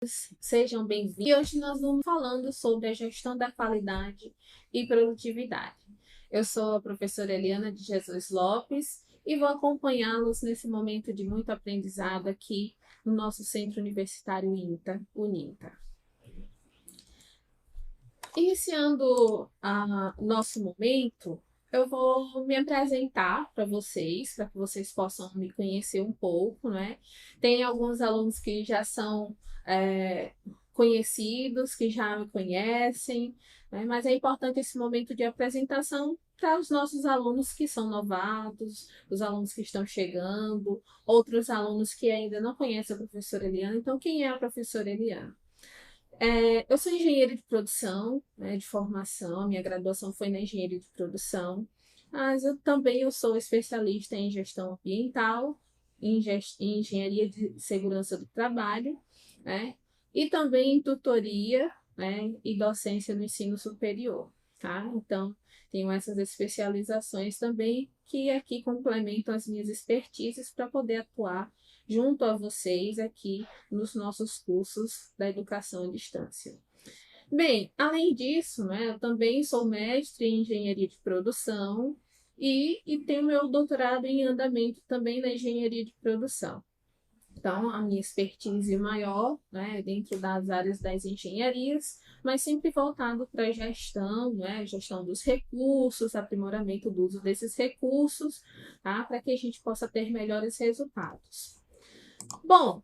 Sejam bem-vindos. E hoje nós vamos falando sobre a gestão da qualidade e produtividade. Eu sou a professora Eliana de Jesus Lopes e vou acompanhá-los nesse momento de muito aprendizado aqui no nosso Centro Universitário INTA, UNINTA. Iniciando o nosso momento, eu vou me apresentar para que vocês possam me conhecer um pouco, né? Tem alguns alunos que já são conhecidos, que já me conhecem, né? Mas é importante esse momento de apresentação para os nossos alunos que são novatos, os alunos que estão chegando, outros alunos que ainda não conhecem a professora Eliana. Então, quem é a professora Eliana? Eu sou engenheira de produção, né, de formação, minha graduação foi na engenharia de produção, mas eu sou especialista em gestão ambiental, em engenharia de segurança do trabalho, né, e também em tutoria, né, e docência no ensino superior, tá? Então, tenho essas especializações também que aqui complementam as minhas expertises para poder atuar junto a vocês aqui nos nossos cursos da educação à distância. Bem, além disso, né, eu também sou mestre em engenharia de produção e tenho meu doutorado em andamento também na engenharia de produção. Então, a minha expertise maior, né, dentro das áreas das engenharias, mas sempre voltado para a gestão, né, gestão dos recursos, aprimoramento do uso desses recursos, tá, para que a gente possa ter melhores resultados. Bom,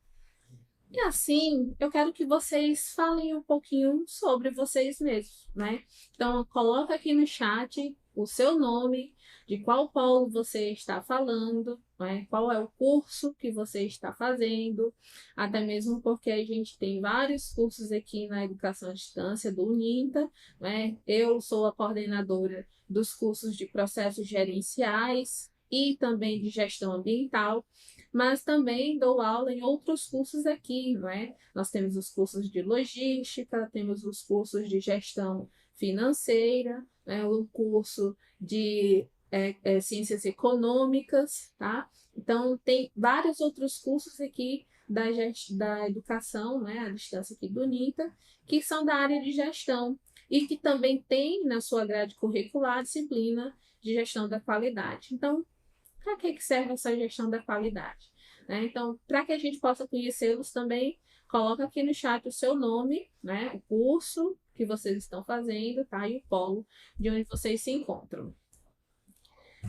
e assim, eu quero que vocês falem um pouquinho sobre vocês mesmos, né? Então, coloca aqui no chat o seu nome, de qual polo você está falando, né? Qual é o curso que você está fazendo, até mesmo porque a gente tem vários cursos aqui na educação à distância do Uninta, né? Eu sou a coordenadora dos cursos de processos gerenciais e também de gestão ambiental, mas também dou aula em outros cursos aqui, não é? Nós temos os cursos de logística, temos os cursos de gestão financeira, né? O curso de ciências econômicas, tá? Então, tem vários outros cursos aqui da educação, né, à distância aqui do NITA, que são da área de gestão e que também tem na sua grade curricular a disciplina de gestão da qualidade. Então, para que serve essa gestão da qualidade? Né? Então, para que a gente possa conhecê-los também, coloca aqui no chat o seu nome, né? O curso que vocês estão fazendo, tá? E o polo de onde vocês se encontram.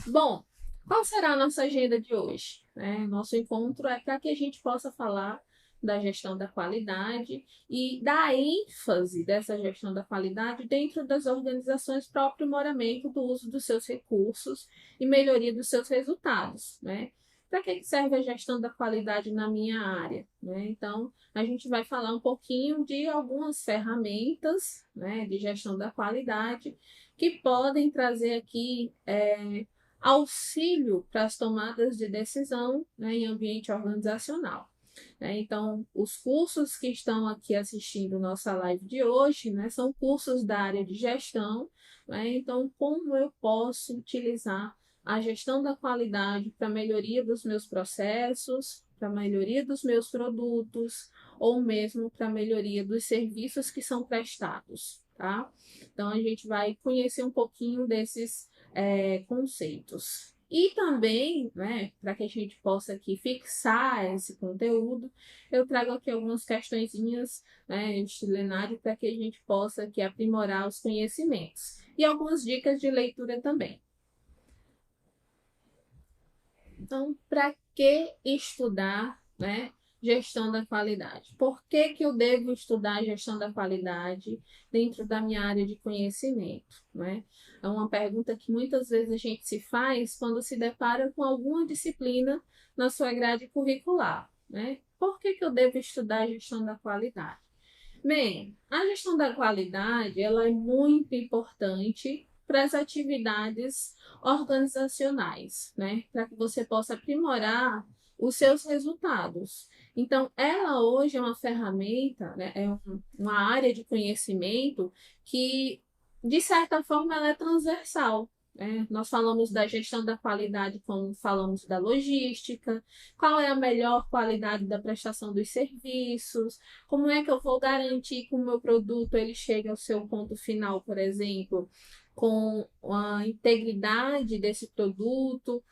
Bom, qual será a nossa agenda de hoje? Nosso encontro é para que a gente possa falar da gestão da qualidade e da ênfase dessa gestão da qualidade dentro das organizações para o aprimoramento do uso dos seus recursos e melhoria dos seus resultados, né? Para que serve a gestão da qualidade na minha área, né? Então, a gente vai falar um pouquinho de algumas ferramentas, né, de gestão da qualidade que podem trazer aqui auxílio para as tomadas de decisão, né, em ambiente organizacional. Então, os cursos que estão aqui assistindo nossa live de hoje, né, são cursos da área de gestão. Né? Então, como eu posso utilizar a gestão da qualidade para a melhoria dos meus processos, para a melhoria dos meus produtos, ou mesmo para a melhoria dos serviços que são prestados, tá? Então, a gente vai conhecer um pouquinho desses conceitos. E também, né, para que a gente possa aqui fixar esse conteúdo, eu trago aqui algumas questõezinhas, né, de plenário para que a gente possa aqui aprimorar os conhecimentos. E algumas dicas de leitura também. Então, para que estudar, né, gestão da qualidade? Por que eu devo estudar gestão da qualidade dentro da minha área de conhecimento? Né? É uma pergunta que muitas vezes a gente se faz quando se depara com alguma disciplina na sua grade curricular. Né? Por que eu devo estudar gestão da qualidade? Bem, a gestão da qualidade ela é muito importante para as atividades organizacionais, né? Para que você possa aprimorar os seus resultados. Então, ela hoje é uma ferramenta, né? Uma área de conhecimento que, de certa forma, ela é transversal. né? Nós falamos da gestão da qualidade quando falamos da logística, qual é a melhor qualidade da prestação dos serviços, como é que eu vou garantir que o meu produto ele chegue ao seu ponto final, por exemplo, com a integridade desse produto,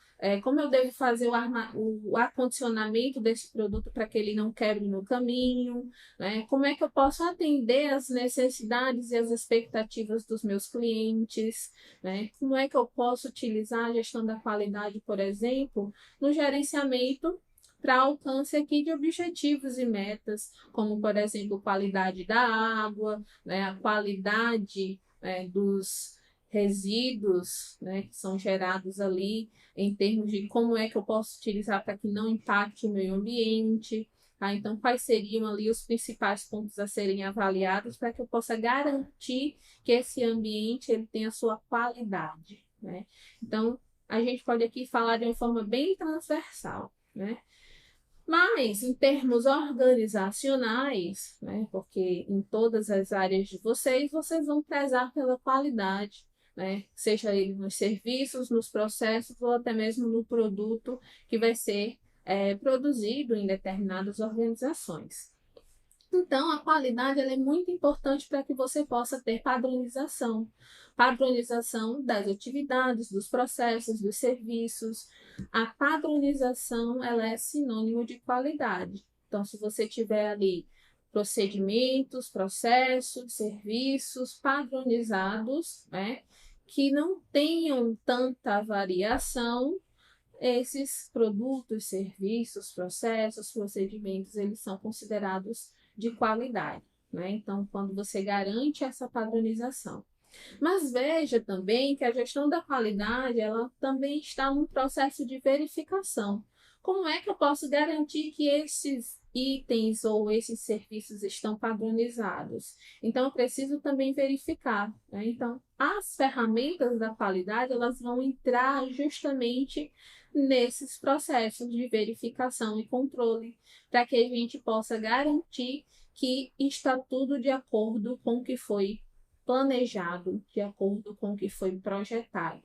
como eu devo fazer o acondicionamento desse produto para que ele não quebre no caminho, né? Como é que eu posso atender às necessidades e às expectativas dos meus clientes, né? Como é que eu posso utilizar a gestão da qualidade, por exemplo, no gerenciamento para alcance aqui de objetivos e metas, como, por exemplo, qualidade da água, né? A qualidade, dos resíduos, né, que são gerados ali, em termos de como é que eu posso utilizar para que não impacte o meio ambiente. Tá? Então, quais seriam ali os principais pontos a serem avaliados para que eu possa garantir que esse ambiente ele tenha sua qualidade, né? Então, a gente pode aqui falar de uma forma bem transversal, né? Mas, em termos organizacionais, né, porque em todas as áreas de vocês, vocês vão prezar pela qualidade, né, seja ele nos serviços, nos processos ou até mesmo no produto que vai ser produzido em determinadas organizações. Então, a qualidade ela é muito importante para que você possa ter padronização. Padronização das atividades, dos processos, dos serviços. A padronização ela é sinônimo de qualidade. Então, se você tiver ali procedimentos, processos, serviços padronizados, né, que não tenham tanta variação, esses produtos, serviços, processos, procedimentos, eles são considerados de qualidade, né? Então, quando você garante essa padronização. Mas veja também que a gestão da qualidade, ela também está num processo de verificação. Como é que eu posso garantir que esses itens ou esses serviços estão padronizados? Então, eu preciso também verificar, né? Então, as ferramentas da qualidade, elas vão entrar justamente nesses processos de verificação e controle, para que a gente possa garantir que está tudo de acordo com o que foi planejado, de acordo com o que foi projetado.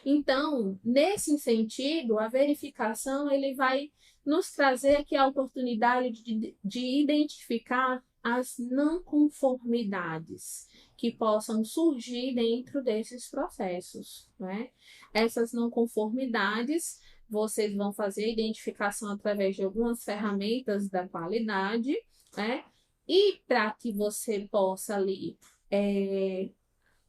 Então, nesse sentido, a verificação ele vai nos trazer aqui a oportunidade de identificar as não conformidades que possam surgir dentro desses processos, né? Essas não conformidades, vocês vão fazer a identificação através de algumas ferramentas da qualidade, né? E para que você possa ali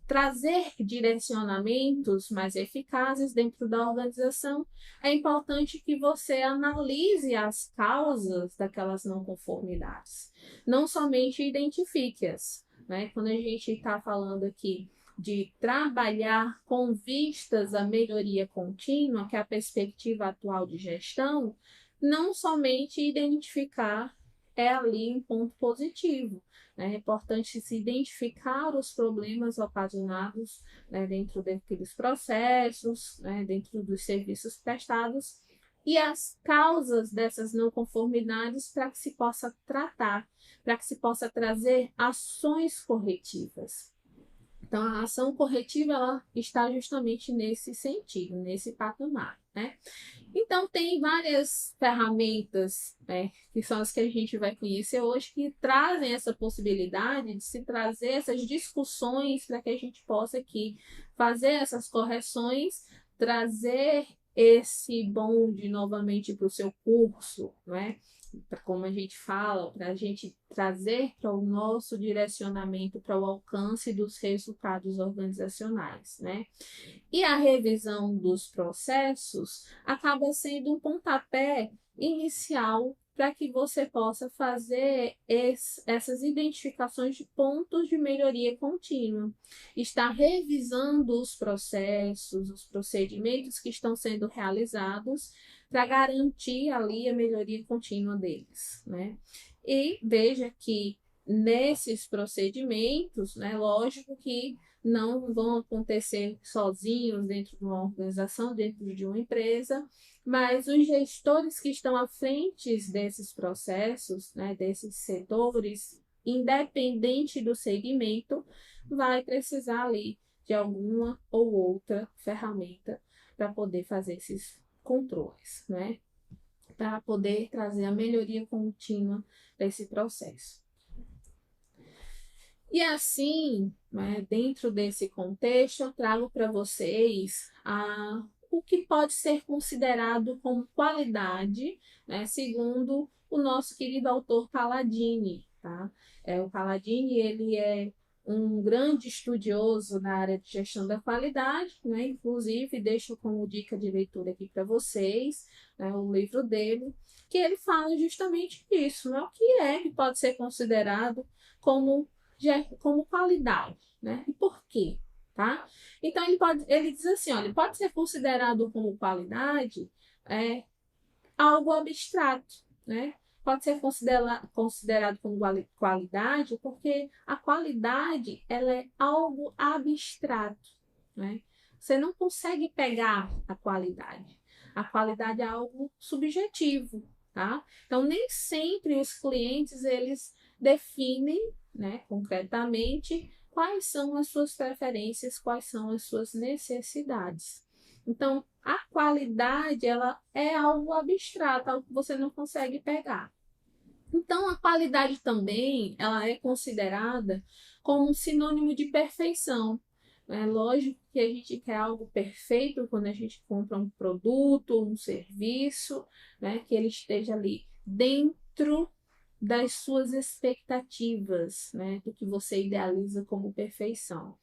trazer direcionamentos mais eficazes dentro da organização, é importante que você analise as causas daquelas não conformidades, não somente identifique-as, né? Quando a gente está falando aqui de trabalhar com vistas à melhoria contínua, que é a perspectiva atual de gestão, não somente identificar é ali um ponto positivo. É importante se identificar os problemas ocasionados, né, dentro daqueles processos, né, dentro dos serviços prestados, e as causas dessas não conformidades para que se possa tratar, para que se possa trazer ações corretivas. Então, a ação corretiva ela está justamente nesse sentido, nesse patamar, né? Então, tem várias ferramentas, né, que são as que a gente vai conhecer hoje, que trazem essa possibilidade de se trazer essas discussões para que a gente possa aqui fazer essas correções, trazer esse bonde novamente para o seu curso, né? Como a gente fala, para a gente trazer para o nosso direcionamento, para o alcance dos resultados organizacionais, né? E a revisão dos processos acaba sendo um pontapé inicial para que você possa fazer essas identificações de pontos de melhoria contínua. Está revisando os processos, os procedimentos que estão sendo realizados para garantir ali a melhoria contínua deles, né? E veja que nesses procedimentos, né, lógico que não vão acontecer sozinhos dentro de uma organização, dentro de uma empresa, mas os gestores que estão à frente desses processos, né, desses setores, independente do segmento, vai precisar ali de alguma ou outra ferramenta para poder fazer esses controles, né? Para poder trazer a melhoria contínua desse processo. E assim, né, dentro desse contexto, eu trago para vocês o que pode ser considerado como qualidade, né, segundo o nosso querido autor Palladini, tá? O Palladini, ele é um grande estudioso na área de gestão da qualidade, né? Inclusive, deixo como dica de leitura aqui para vocês, né, o livro dele, que ele fala justamente disso, né? O que pode ser considerado como qualidade, né? E por quê? Tá? Então ele diz assim, olha, pode ser considerado como qualidade algo abstrato, né? Pode ser considerado como qualidade porque a qualidade ela é algo abstrato, né? Você não consegue pegar a qualidade. A qualidade é algo subjetivo, tá? Então nem sempre os clientes eles definem, né, concretamente quais são as suas preferências, quais são as suas necessidades. Então, a qualidade, ela é algo abstrato, algo que você não consegue pegar. Então, a qualidade também, ela é considerada como um sinônimo de perfeição. É lógico que a gente quer algo perfeito quando a gente compra um produto, um serviço, né, que ele esteja ali dentro das suas expectativas, né, do que você idealiza como perfeição.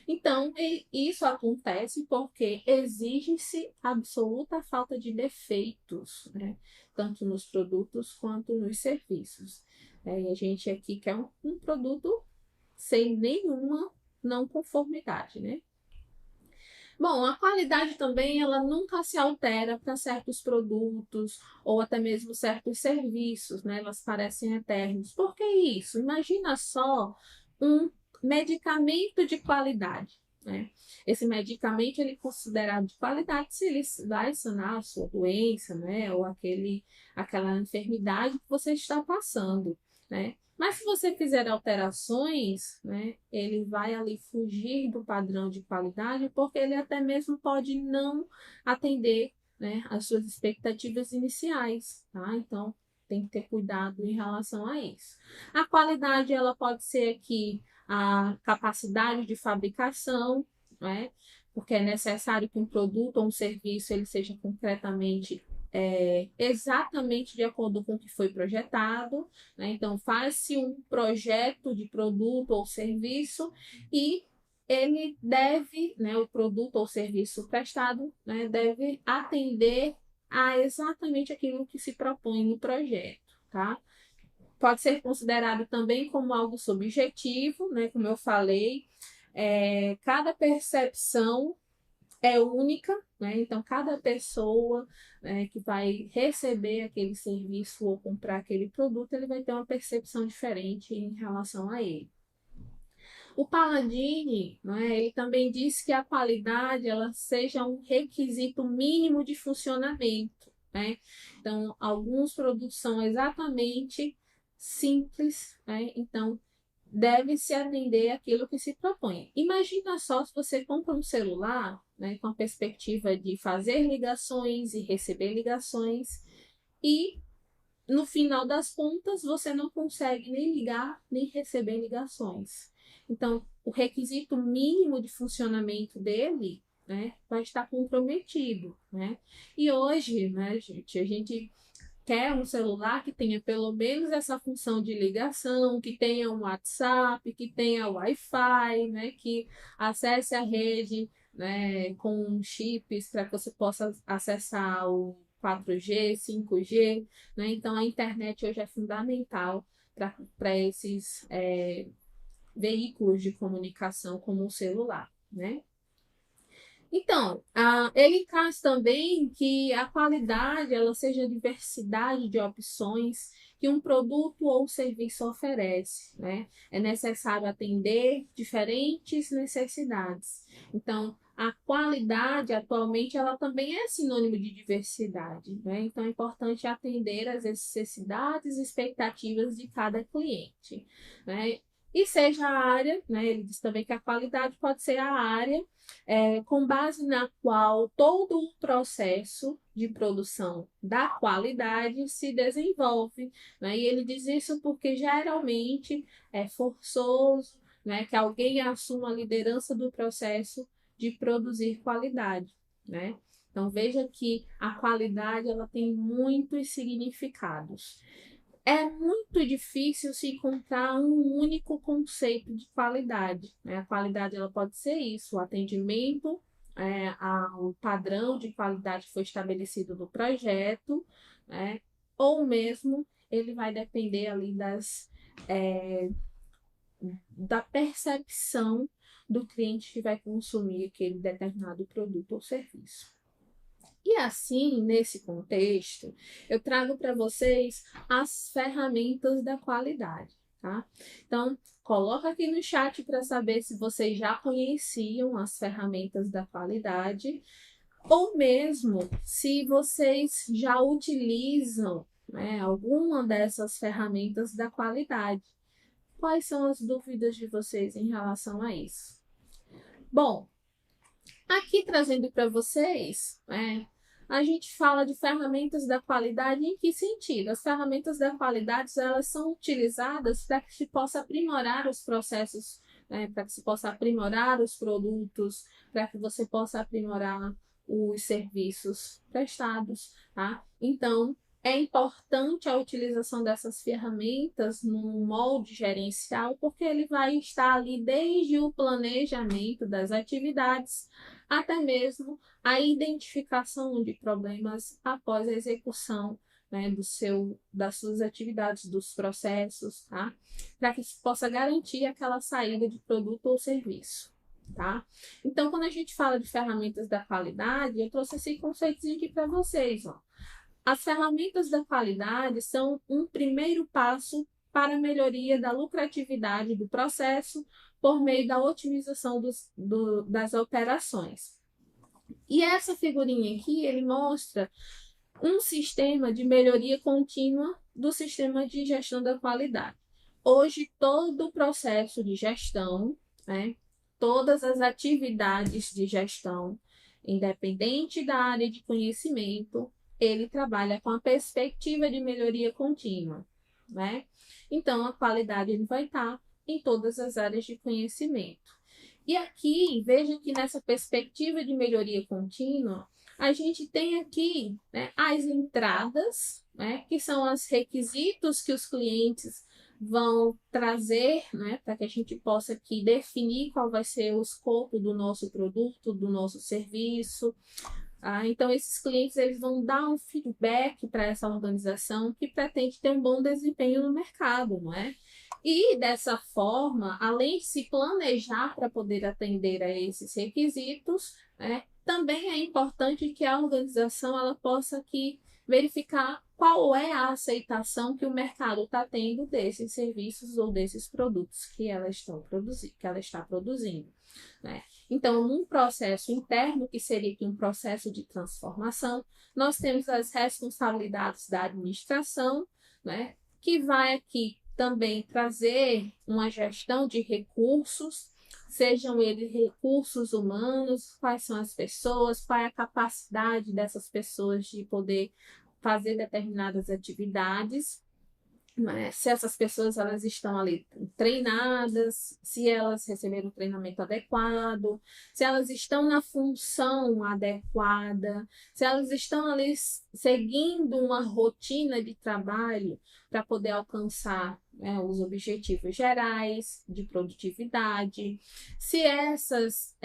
Então, isso acontece porque exige-se absoluta falta de defeitos, né, tanto nos produtos quanto nos serviços. E a gente aqui quer um produto sem nenhuma não conformidade, né? Bom, a qualidade também ela nunca se altera para certos produtos ou até mesmo certos serviços, né? Elas parecem eternos. Por que isso? Imagina só um medicamento de qualidade, né? Esse medicamento ele é considerado de qualidade se ele vai sanar a sua doença, né? Ou aquela enfermidade que você está passando, né? Mas se você fizer alterações, né, ele vai ali fugir do padrão de qualidade, porque ele até mesmo pode não atender, né, as suas expectativas iniciais, tá? Então, tem que ter cuidado em relação a isso. A qualidade, ela pode ser aqui a capacidade de fabricação, né? Porque é necessário que um produto ou um serviço ele seja concretamente exatamente de acordo com o que foi projetado, né? Então, faz-se um projeto de produto ou serviço e ele deve, né, o produto ou serviço prestado, né, deve atender a exatamente aquilo que se propõe no projeto, tá? Pode ser considerado também como algo subjetivo, né, como eu falei, cada percepção é única, né? Então, cada pessoa, né, que vai receber aquele serviço ou comprar aquele produto, ele vai ter uma percepção diferente em relação a ele. O Palladini, né, ele também diz que a qualidade ela seja um requisito mínimo de funcionamento, né? Então, alguns produtos são exatamente simples, né? Então, deve-se atender aquilo que se propõe. Imagina só se você compra um celular, né, com a perspectiva de fazer ligações e receber ligações, e no final das contas você não consegue nem ligar nem receber ligações. Então, o requisito mínimo de funcionamento dele, né, vai estar comprometido, né? E hoje, né, gente, a gente quer um celular que tenha pelo menos essa função de ligação, que tenha um WhatsApp, que tenha Wi-Fi, né, que acesse a rede, né, com chips para que você possa acessar o 4G, 5G, né? Então a internet hoje é fundamental para esses veículos de comunicação como o celular, né? Então, ele traz também que a qualidade ela seja a diversidade de opções que um produto ou serviço oferece, né? É necessário atender diferentes necessidades. Então, a qualidade atualmente ela também é sinônimo de diversidade, né? Então, é importante atender às necessidades e expectativas de cada cliente, né? e seja a área, né, ele diz também que a qualidade pode ser a área com base na qual todo o processo de produção da qualidade se desenvolve, né? E ele diz isso porque geralmente é forçoso, né, que alguém assuma a liderança do processo de produzir qualidade, né? Então veja que a qualidade ela tem muitos significados. É muito difícil se encontrar um único conceito de qualidade, né? A qualidade ela pode ser isso, o atendimento ao padrão de qualidade que foi estabelecido no projeto, né? Ou mesmo ele vai depender ali da percepção do cliente que vai consumir aquele determinado produto ou serviço. E assim, nesse contexto, eu trago para vocês as ferramentas da qualidade, tá? Então, coloca aqui no chat para saber se vocês já conheciam as ferramentas da qualidade ou mesmo se vocês já utilizam, né, alguma dessas ferramentas da qualidade. Quais são as dúvidas de vocês em relação a isso? Bom, aqui trazendo para vocês, a gente fala de ferramentas da qualidade em que sentido? As ferramentas da qualidade elas são utilizadas para que se possa aprimorar os processos, para que se possa aprimorar os produtos, para que você possa aprimorar os serviços prestados, tá? Então, é importante a utilização dessas ferramentas no molde gerencial, porque ele vai estar ali desde o planejamento das atividades até mesmo a identificação de problemas após a execução, né, das suas atividades, dos processos, tá? Para que se possa garantir aquela saída de produto ou serviço. Tá? Então, quando a gente fala de ferramentas da qualidade, eu trouxe esse conceito aqui para vocês. Ó. As ferramentas da qualidade são um primeiro passo para a melhoria da lucratividade do processo por meio da otimização das operações. E essa figurinha aqui, ele mostra um sistema de melhoria contínua do sistema de gestão da qualidade. Hoje, todo o processo de gestão, todas as atividades de gestão, independente da área de conhecimento, ele trabalha com a perspectiva de melhoria contínua, né? Então, a qualidade ele vai estar em todas as áreas de conhecimento. E aqui, veja que nessa perspectiva de melhoria contínua, a gente tem aqui, né, as entradas, né, que são os requisitos que os clientes vão trazer, né, para que a gente possa aqui definir qual vai ser o escopo do nosso produto, do nosso serviço. Então, esses clientes eles vão dar um feedback para essa organização que pretende ter um bom desempenho no mercado, não é? E dessa forma, além de se planejar para poder atender a esses requisitos, também é importante que a organização ela possa aqui verificar qual é a aceitação que o mercado está tendo desses serviços ou desses produtos que ela está produzindo. Né? Então, num processo interno, que seria aqui um processo de transformação, nós temos as responsabilidades da administração, né? Que vai aqui também trazer uma gestão de recursos, sejam eles recursos humanos, quais são as pessoas, qual é a capacidade dessas pessoas de poder fazer determinadas atividades. Se essas pessoas elas estão ali treinadas, se elas receberam um treinamento adequado, se elas estão na função adequada, se elas estão ali seguindo uma rotina de trabalho para poder alcançar os objetivos gerais de produtividade, se essas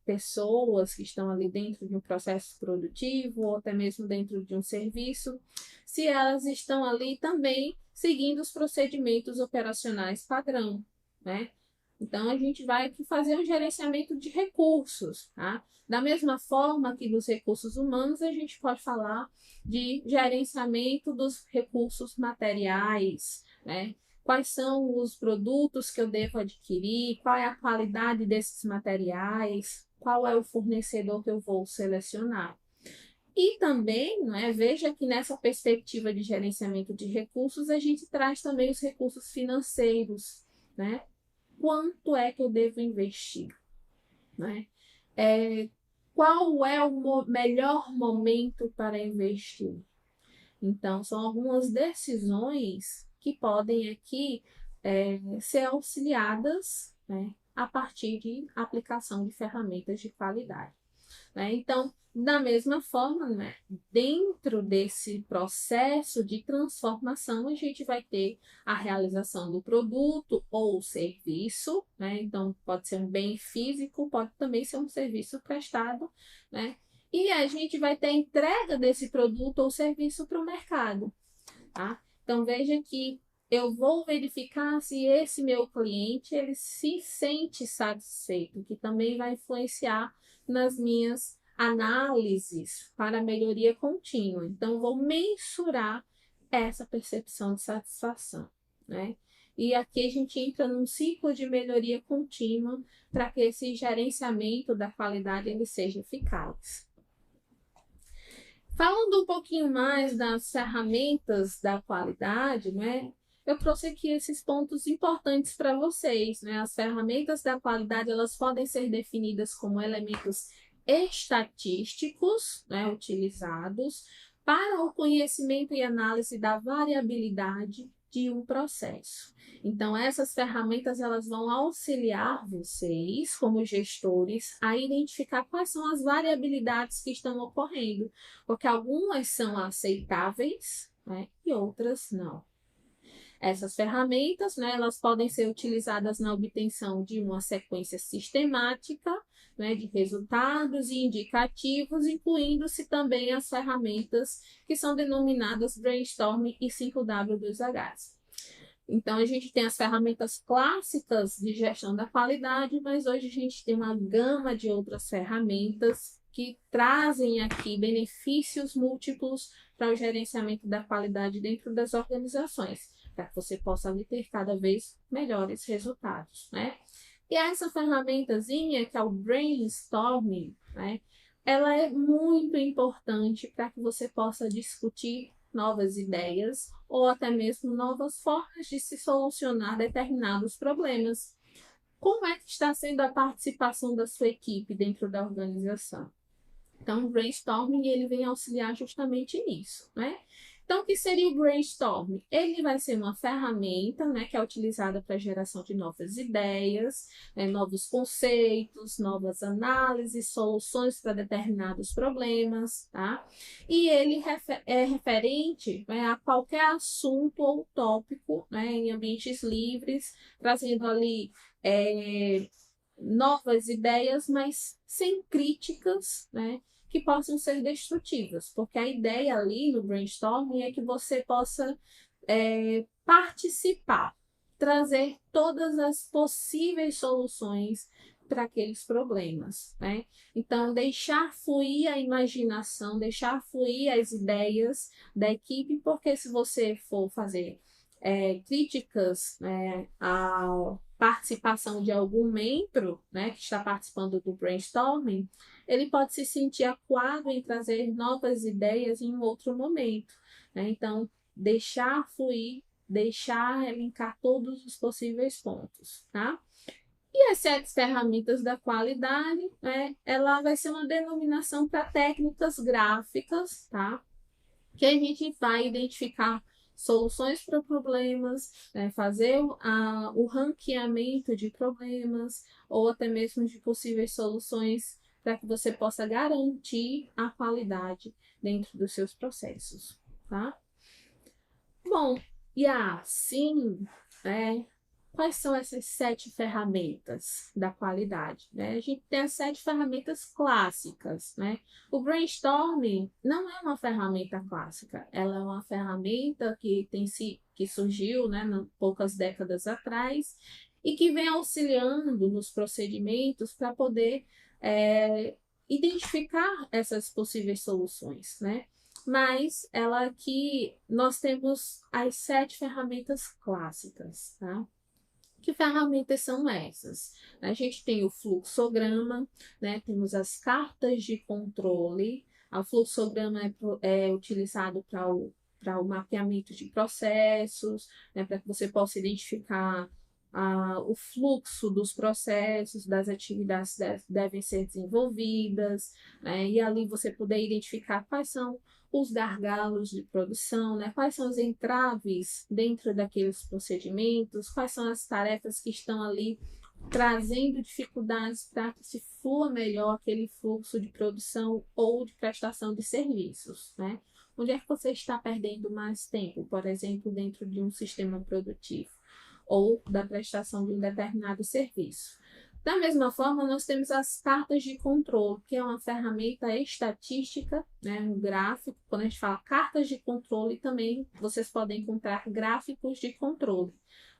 pessoas que estão ali dentro de um processo produtivo ou até mesmo dentro de um serviço, se elas estão ali também seguindo os procedimentos operacionais padrão, né? Então, a gente vai aqui fazer um gerenciamento de recursos, tá? Da mesma forma que nos recursos humanos, a gente pode falar de gerenciamento dos recursos materiais, né? Quais são os produtos que eu devo adquirir, qual é a qualidade desses materiais, qual é o fornecedor que eu vou selecionar. E também, veja que nessa perspectiva de gerenciamento de recursos, a gente traz também os recursos financeiros, né? Quanto é que eu devo investir, né? Qual é o melhor momento para investir? Então, são algumas decisões que podem aqui ser auxiliadas, né, a partir de aplicação de ferramentas de qualidade, né? Então, da mesma forma, né, dentro desse processo de transformação, a gente vai ter a realização do produto ou serviço, né? Então, pode ser um bem físico, pode também ser um serviço prestado, né? E a gente vai ter a entrega desse produto ou serviço para o mercado, tá? Então, veja que eu vou verificar se esse meu cliente ele se sente satisfeito, que também vai influenciar nas minhas análises para melhoria contínua. Então, vou mensurar essa percepção de satisfação, né? E aqui a gente entra num ciclo de melhoria contínua para que esse gerenciamento da qualidade ele seja eficaz. Falando um pouquinho mais das ferramentas da qualidade, né? Eu trouxe aqui esses pontos importantes para vocês, né? As ferramentas da qualidade, elas podem ser definidas como elementos estatísticos, né, utilizados para o conhecimento e análise da variabilidade de um processo. Então, essas ferramentas elas vão auxiliar vocês, como gestores, a identificar quais são as variabilidades que estão ocorrendo, porque algumas são aceitáveis, né, e outras não. Essas ferramentas, né, elas podem ser utilizadas na obtenção de uma sequência sistemática, né, de resultados e indicativos, incluindo-se também as ferramentas que são denominadas Brainstorm e 5W2H. Então, a gente tem as ferramentas clássicas de gestão da qualidade, mas hoje a gente tem uma gama de outras ferramentas que trazem aqui benefícios múltiplos para o gerenciamento da qualidade dentro das organizações, para que você possa ter cada vez melhores resultados, né? E essa ferramentazinha, que é o brainstorming, né? Ela é muito importante para que você possa discutir novas ideias ou até mesmo novas formas de se solucionar determinados problemas. Como é que está sendo a participação da sua equipe dentro da organização? Então, o brainstorming ele vem auxiliar justamente nisso, né? Então, o que seria o brainstorming? Ele vai ser uma ferramenta, né, que é utilizada para a geração de novas ideias, né, novos conceitos, novas análises, soluções para determinados problemas, tá? E ele é referente, né, a qualquer assunto ou tópico, né, em ambientes livres, trazendo ali novas ideias, mas sem críticas, né, que possam ser destrutivas, porque a ideia ali no brainstorming é que você possa participar, trazer todas as possíveis soluções para aqueles problemas, né? Então, deixar fluir a imaginação, deixar fluir as ideias da equipe, porque se você for fazer críticas, né, à participação de algum membro, né, que está participando do brainstorming, ele pode se sentir acuado em trazer novas ideias em um outro momento, né? Então, deixar fluir, deixar elencar todos os possíveis pontos, tá? E as 7 ferramentas da qualidade, né, ela vai ser uma denominação para técnicas gráficas, tá? Que a gente vai identificar soluções para problemas, né, fazer o ranqueamento de problemas ou até mesmo de possíveis soluções para que você possa garantir a qualidade dentro dos seus processos, tá? Bom, e assim, quais são essas 7 ferramentas da qualidade, né? A gente tem as 7 ferramentas clássicas, né? O brainstorming não é uma ferramenta clássica, ela é uma ferramenta que surgiu, né, poucas décadas atrás e que vem auxiliando nos procedimentos para poder identificar essas possíveis soluções, né? Mas ela aqui nós temos as 7 ferramentas clássicas, tá? Que ferramentas são essas? A gente tem o fluxograma, né? Temos as cartas de controle. O fluxograma é utilizado para o mapeamento de processos, né? Para que você possa identificar o fluxo dos processos, das atividades devem ser desenvolvidas, né? E ali você poder identificar quais são os gargalos de produção, né? Quais são os entraves dentro daqueles procedimentos, quais são as tarefas que estão ali trazendo dificuldades para que se flua melhor aquele fluxo de produção ou de prestação de serviços, né? Onde é que você está perdendo mais tempo, por exemplo, dentro de um sistema produtivo ou da prestação de um determinado serviço? Da mesma forma, nós temos as cartas de controle, que é uma ferramenta estatística, né, um gráfico. Quando a gente fala cartas de controle, também vocês podem encontrar gráficos de controle,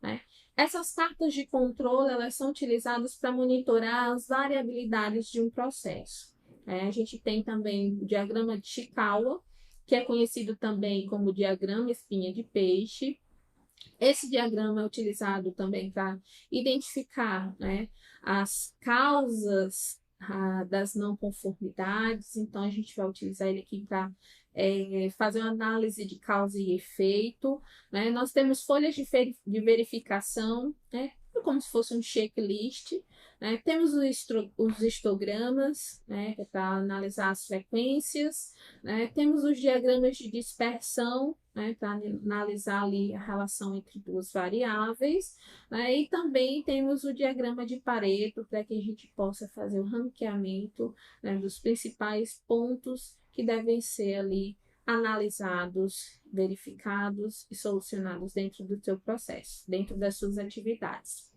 né? Essas cartas de controle, elas são utilizadas para monitorar as variabilidades de um processo. A gente tem também o diagrama de Chikawa, que é conhecido também como diagrama espinha de peixe. Esse diagrama é utilizado também para identificar, né, as causas das não conformidades. Então, a gente vai utilizar ele aqui para fazer uma análise de causa e efeito, né? Nós temos folhas de verificação, né, como se fosse um checklist, né? Temos os histogramas, né, para analisar as frequências, né? Temos os diagramas de dispersão, né, para analisar ali a relação entre duas variáveis, né? E também temos o diagrama de Pareto, para que a gente possa fazer o ranqueamento, né, dos principais pontos que devem ser ali analisados, verificados e solucionados dentro do seu processo, dentro das suas atividades.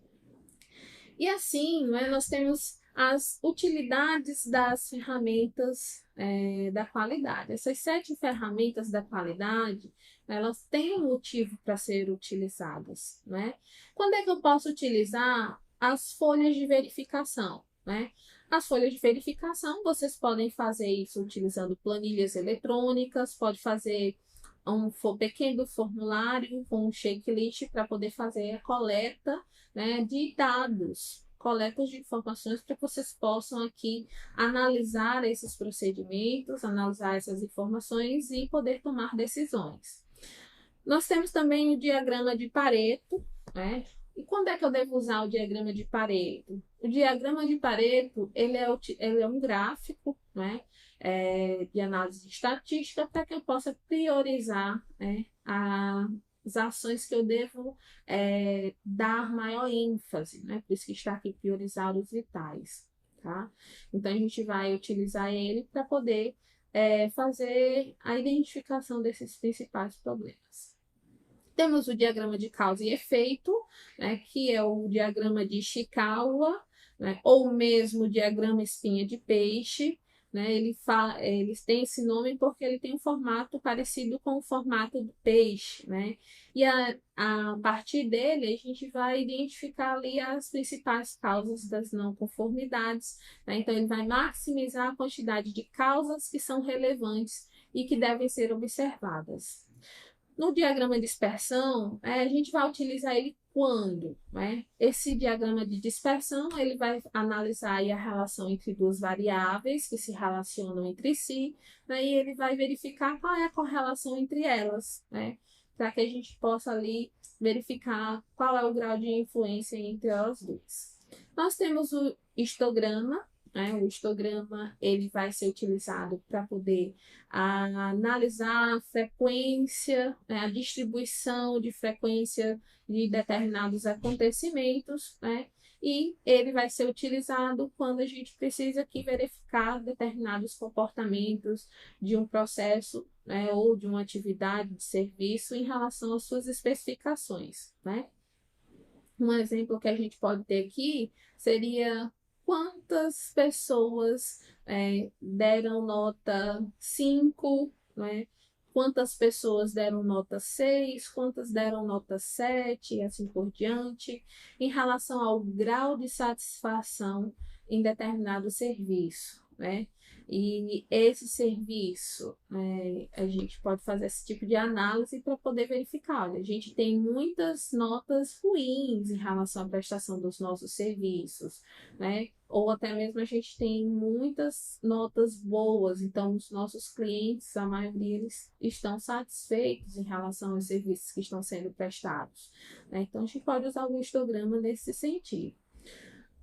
E assim, né, nós temos as utilidades das ferramentas da qualidade. Essas 7 ferramentas da qualidade, elas têm um motivo para ser utilizadas, né? Quando é que eu posso utilizar as folhas de verificação, né? As folhas de verificação, vocês podem fazer isso utilizando planilhas eletrônicas, pode fazer um pequeno formulário com um checklist para poder fazer a coleta, né, de dados, coletas de informações para que vocês possam aqui analisar esses procedimentos, analisar essas informações e poder tomar decisões. Nós temos também o diagrama de Pareto, né? E quando é que eu devo usar o diagrama de Pareto? O diagrama de Pareto, ele é um gráfico, né, de análise estatística para que eu possa priorizar, né, as ações que eu devo dar maior ênfase, né? Por isso que está aqui priorizar os vitais, tá? Então, a gente vai utilizar ele para poder fazer a identificação desses principais problemas. Temos o diagrama de causa e efeito, né, que é o diagrama de Chikawa, né, ou mesmo o diagrama espinha de peixe, né? Eles têm esse nome porque ele tem um formato parecido com o formato do peixe, né? E a partir dele, a gente vai identificar ali as principais causas das não conformidades, né? Então, ele vai maximizar a quantidade de causas que são relevantes e que devem ser observadas. No diagrama de dispersão, a gente vai utilizar ele quando, né? Esse diagrama de dispersão, ele vai analisar aí a relação entre duas variáveis que se relacionam entre si, né? E ele vai verificar qual é a correlação entre elas, né? Para que a gente possa ali verificar qual é o grau de influência entre elas duas. Nós temos o histograma, né? O histograma ele vai ser utilizado para poder analisar a frequência, né? A distribuição de frequência de determinados acontecimentos, né? E ele vai ser utilizado quando a gente precisa aqui verificar determinados comportamentos de um processo, né, ou de uma atividade de serviço em relação às suas especificações, né? Um exemplo que a gente pode ter aqui seria quantas pessoas deram nota 5, né? Quantas pessoas deram nota 6, quantas deram nota 7 e assim por diante, em relação ao grau de satisfação em determinado serviço, né? E esse serviço, a gente pode fazer esse tipo de análise para poder verificar. Olha, a gente tem muitas notas ruins em relação à prestação dos nossos serviços, né? ou até mesmo a gente tem muitas notas boas, então os nossos clientes, a maioria, eles estão satisfeitos em relação aos serviços que estão sendo prestados, né? Então a gente pode usar o histograma nesse sentido.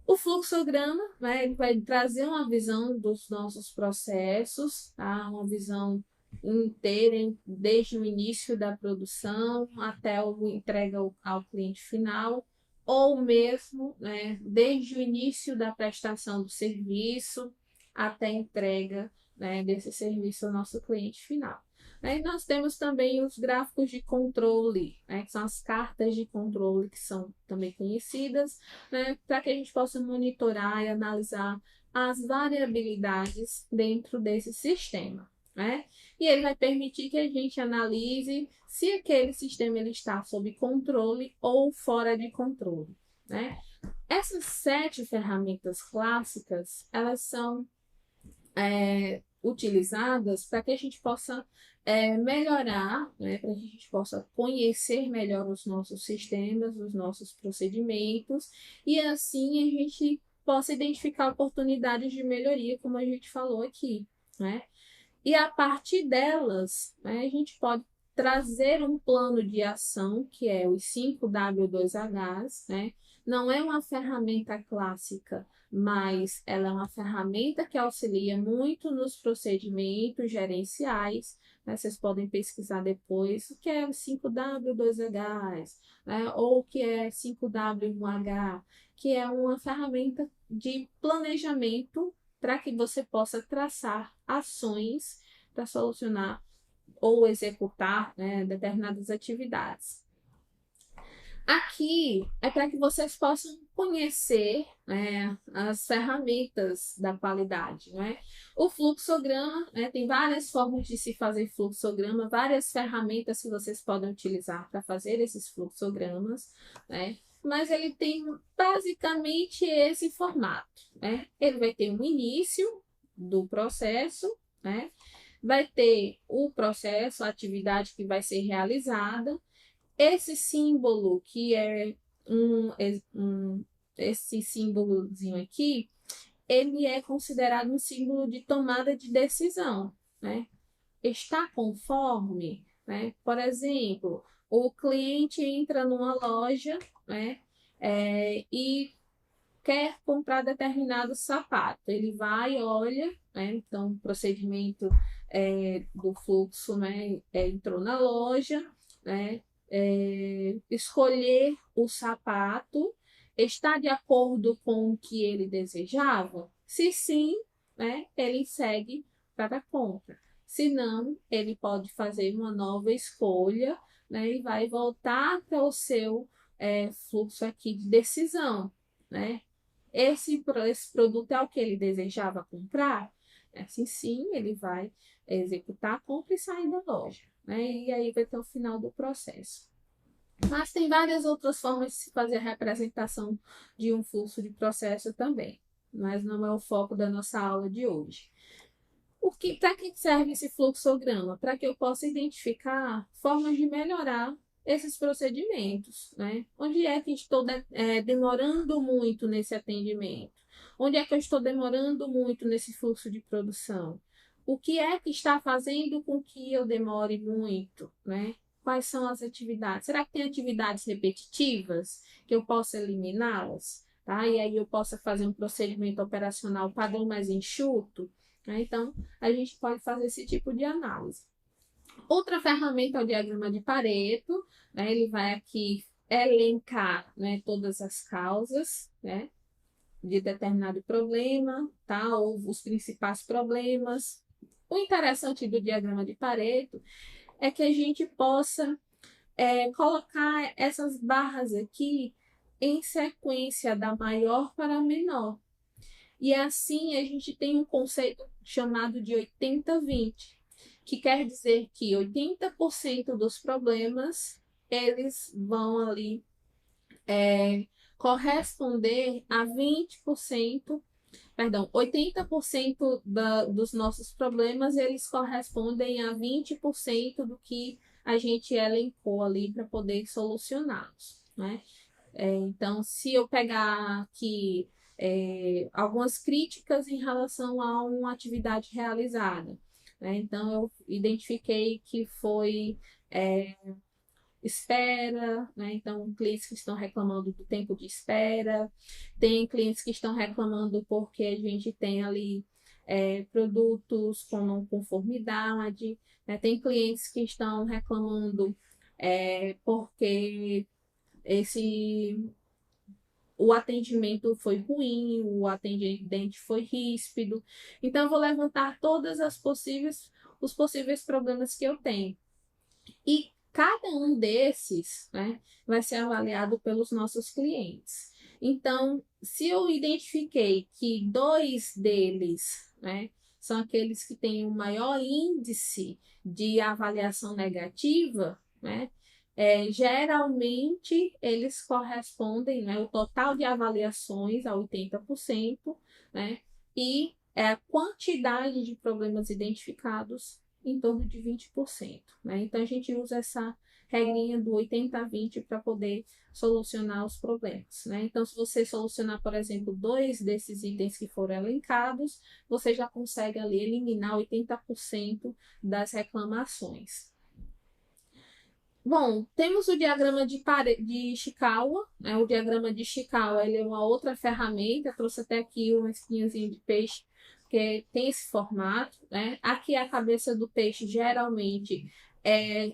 O fluxograma, né, ele vai trazer uma visão dos nossos processos, tá? Uma visão inteira, desde o início da produção até a entrega ao cliente final, ou mesmo, né, desde o início da prestação do serviço até a entrega, né, desse serviço ao nosso cliente final. Aí nós temos também os gráficos de controle, né, que são as cartas de controle, que são também conhecidas, né, para que a gente possa monitorar e analisar as variabilidades dentro desse sistema, né? E ele vai permitir que a gente analise se aquele sistema ele está sob controle ou fora de controle, né? Essas 7 ferramentas clássicas, elas são utilizadas para que a gente possa melhorar, né, para que a gente possa conhecer melhor os nossos sistemas, os nossos procedimentos, e assim a gente possa identificar oportunidades de melhoria, como a gente falou aqui, né? E a partir delas, né, a gente pode trazer um plano de ação, que é os 5W2Hs, né? Não é uma ferramenta clássica, mas ela é uma ferramenta que auxilia muito nos procedimentos gerenciais, né? Vocês podem pesquisar depois o que é o 5W2Hs, né? Ou o que é 5W1H, que é uma ferramenta de planejamento para que você possa traçar ações para solucionar ou executar, né, determinadas atividades. Aqui é para que vocês possam conhecer, né, as ferramentas da qualidade, né? O fluxograma, né, tem várias formas de se fazer fluxograma, várias ferramentas que vocês podem utilizar para fazer esses fluxogramas, né? Mas ele tem basicamente esse formato, né? Ele vai ter um início do processo, né? Vai ter o processo, a atividade que vai ser realizada, esse símbolo que é esse símbolozinho aqui, ele é considerado um símbolo de tomada de decisão, né? Está conforme, né? Por exemplo, o cliente entra numa loja, né? E quer comprar determinado sapato. Ele vai, olha, né? Então, o procedimento do fluxo, né? Entrou na loja, né? Escolher o sapato, está de acordo com o que ele desejava? Se sim, né? Ele segue para a compra. Se não, ele pode fazer uma nova escolha, né? E vai voltar para o seu fluxo aqui de decisão, né? Esse produto é o que ele desejava comprar? Assim, sim, ele vai executar a compra e sair da loja, né? E aí vai ter o final do processo. Mas tem várias outras formas de se fazer a representação de um fluxo de processo também, mas não é o foco da nossa aula de hoje. Para que serve esse fluxograma? Para que eu possa identificar formas de melhorar esses procedimentos, né? Onde é que estou demorando muito nesse atendimento? Onde é que eu estou demorando muito nesse fluxo de produção? O que é que está fazendo com que eu demore muito, né? Quais são as atividades? Será que tem atividades repetitivas que eu possa eliminá-las? Tá? E aí eu possa fazer um procedimento operacional padrão mais enxuto? Né? Então, a gente pode fazer esse tipo de análise. Outra ferramenta é o diagrama de Pareto, né? Ele vai aqui elencar, né, todas as causas, né, de determinado problema, tá? Ou os principais problemas. O interessante do diagrama de Pareto é que a gente possa colocar essas barras aqui em sequência da maior para a menor. E assim a gente tem um conceito chamado de 80-20, que quer dizer que 80% dos problemas eles vão ali corresponder a 20%, perdão, 80% dos nossos problemas eles correspondem a 20% do que a gente elencou ali para poder solucioná-los, né? Então, se eu pegar aqui algumas críticas em relação a uma atividade realizada, né? Então, eu identifiquei que foi espera, né? Então, clientes que estão reclamando do tempo de espera, tem clientes que estão reclamando porque a gente tem ali produtos com não conformidade, né? Tem clientes que estão reclamando porque esse o atendimento foi ruim, o atendente foi ríspido. Então, eu vou levantar os possíveis problemas que eu tenho. E cada um desses, né, vai ser avaliado pelos nossos clientes. Então, se eu identifiquei que dois deles, né, são aqueles que têm o maior índice de avaliação negativa, né, geralmente eles correspondem, né, o total de avaliações a 80%, né, e a quantidade de problemas identificados em torno de 20%, né? Então, a gente usa essa regrinha do 80-20 para poder solucionar os problemas, né? Então, se você solucionar, por exemplo, dois desses itens que foram elencados, você já consegue ali eliminar 80% das reclamações. Bom, temos o diagrama de Chikawa, né? O diagrama de Chikawa, ele é uma outra ferramenta, eu trouxe até aqui uma espinhazinha de peixe, que tem esse formato, né? Aqui a cabeça do peixe geralmente é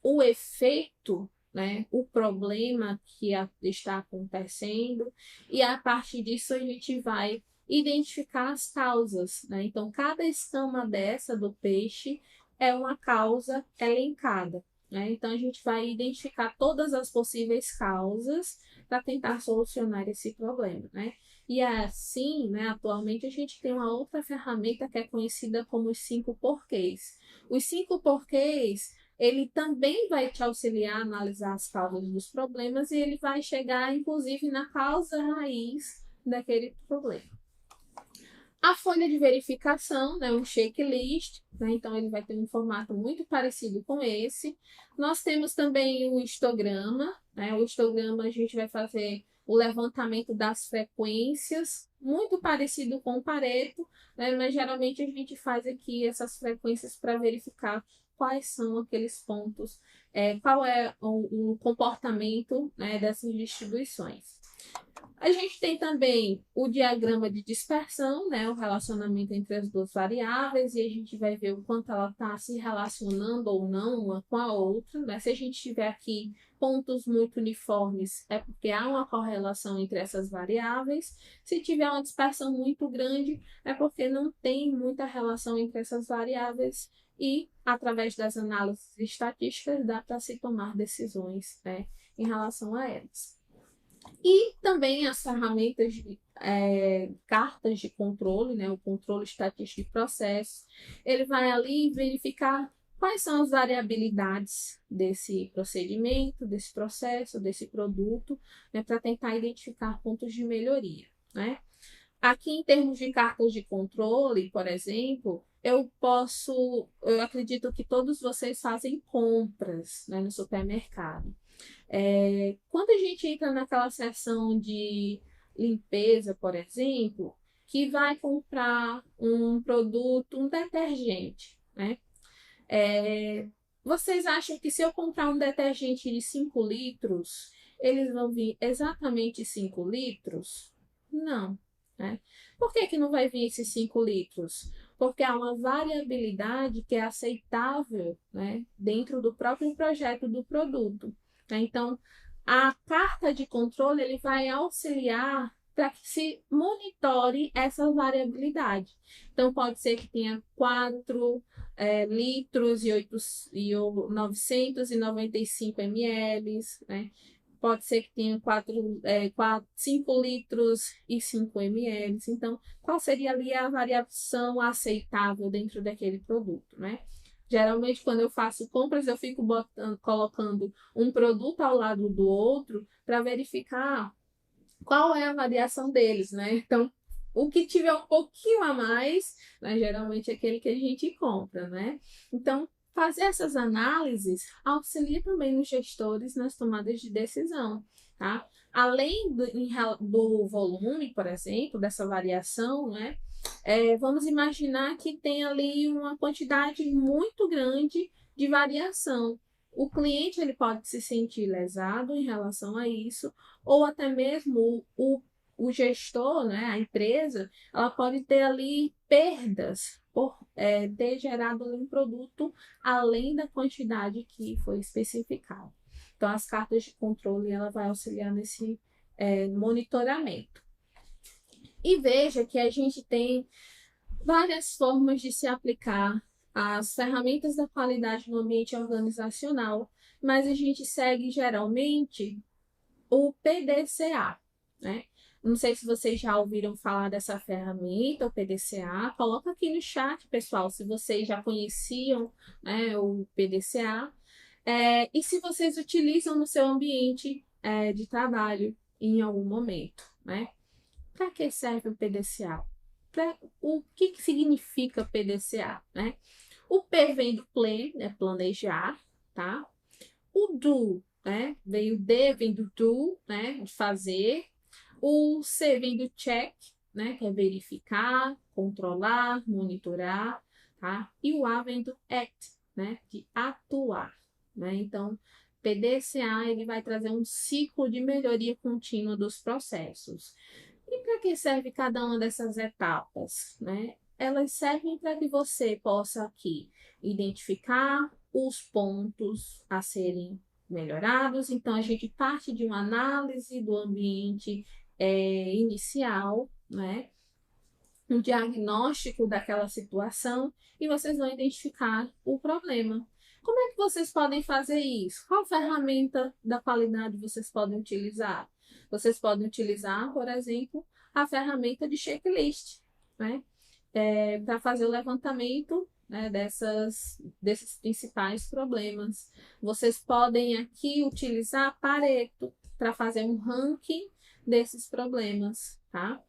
o efeito, né? O problema que está acontecendo, e a partir disso a gente vai identificar as causas, né? Então, cada escama dessa do peixe é uma causa elencada, né? Então, a gente vai identificar todas as possíveis causas para tentar solucionar esse problema, né? E assim, né, atualmente a gente tem uma outra ferramenta que é conhecida como os 5 porquês. Os 5 porquês, ele também vai te auxiliar a analisar as causas dos problemas e ele vai chegar, inclusive, na causa raiz daquele problema. A folha de verificação, né, um checklist, né, então ele vai ter um formato muito parecido com esse. Nós temos também o histograma, né, o histograma a gente vai fazer o levantamento das frequências, muito parecido com o Pareto, né, mas geralmente a gente faz aqui essas frequências para verificar quais são aqueles pontos, qual é o comportamento, né, dessas distribuições. A gente tem também o diagrama de dispersão, né, o relacionamento entre as duas variáveis, e a gente vai ver o quanto ela está se relacionando ou não uma com a outra, né? Se a gente tiver aqui pontos muito uniformes, é porque há uma correlação entre essas variáveis. Se tiver uma dispersão muito grande, é porque não tem muita relação entre essas variáveis e, através das análises estatísticas, dá para se tomar decisões, né, em relação a elas. E também as ferramentas de cartas de controle, né, o controle estatístico de processo, ele vai ali verificar quais são as variabilidades desse procedimento, desse processo, desse produto, né, para tentar identificar pontos de melhoria, né? Aqui, em termos de cartas de controle, por exemplo, eu acredito que todos vocês fazem compras, né, no supermercado. Quando a gente entra naquela seção de limpeza, por exemplo, que vai comprar um produto, um detergente, né? Vocês acham que se eu comprar um detergente de 5 litros, eles vão vir exatamente 5 litros? Não, né? Por que que não vai vir esses 5 litros? Porque há uma variabilidade que é aceitável, né, dentro do próprio projeto do produto, né? Então, a carta de controle ele vai auxiliar para que se monitore essa variabilidade. Então, pode ser que tenha 4 litros e 995 ml, né? Pode ser que tenha 5 litros e 5 ml. Então, qual seria ali a variação aceitável dentro daquele produto, né? Geralmente, quando eu faço compras, eu fico colocando um produto ao lado do outro para verificar qual é a variação deles, né? Então, o que tiver um pouquinho a mais, né, geralmente é aquele que a gente compra, né? Então, fazer essas análises auxilia também os gestores nas tomadas de decisão. tá? Além do volume, por exemplo, dessa variação, né? Vamos imaginar que tem ali uma quantidade muito grande de variação. O cliente ele pode se sentir lesado em relação a isso, ou até mesmo o gestor, né, a empresa, ela pode ter ali perdas por ter gerado um produto além da quantidade que foi especificada. Então, as cartas de controle ela vai auxiliar nesse monitoramento. E veja que a gente tem várias formas de se aplicar as ferramentas da qualidade no ambiente organizacional, mas a gente segue geralmente o PDCA, né? Não sei se vocês já ouviram falar dessa ferramenta, o PDCA. Coloca aqui no chat, pessoal, se vocês já conheciam, né, o PDCA. E se vocês utilizam no seu ambiente de trabalho em algum momento, né? Para que serve o PDCA? O que significa PDCA, né? O P vem do play, né, planejar, tá? O do, né, o D vem do do, né, de fazer. O C vem do check, né, que é verificar, controlar, monitorar, tá? E o A vem do act, né, de atuar, né? Então, PDCA ele vai trazer um ciclo de melhoria contínua dos processos. E para que serve cada uma dessas etapas, né? Elas servem para que você possa aqui identificar os pontos a serem melhorados. Então, a gente parte de uma análise do ambiente inicial, né? Um diagnóstico daquela situação e vocês vão identificar o problema. Como é que vocês podem fazer isso? Qual ferramenta da qualidade vocês podem utilizar? Vocês podem utilizar, por exemplo, a ferramenta de checklist, né? Para fazer o levantamento, né, desses principais problemas. Vocês podem aqui utilizar Pareto para fazer um ranking desses problemas, tá?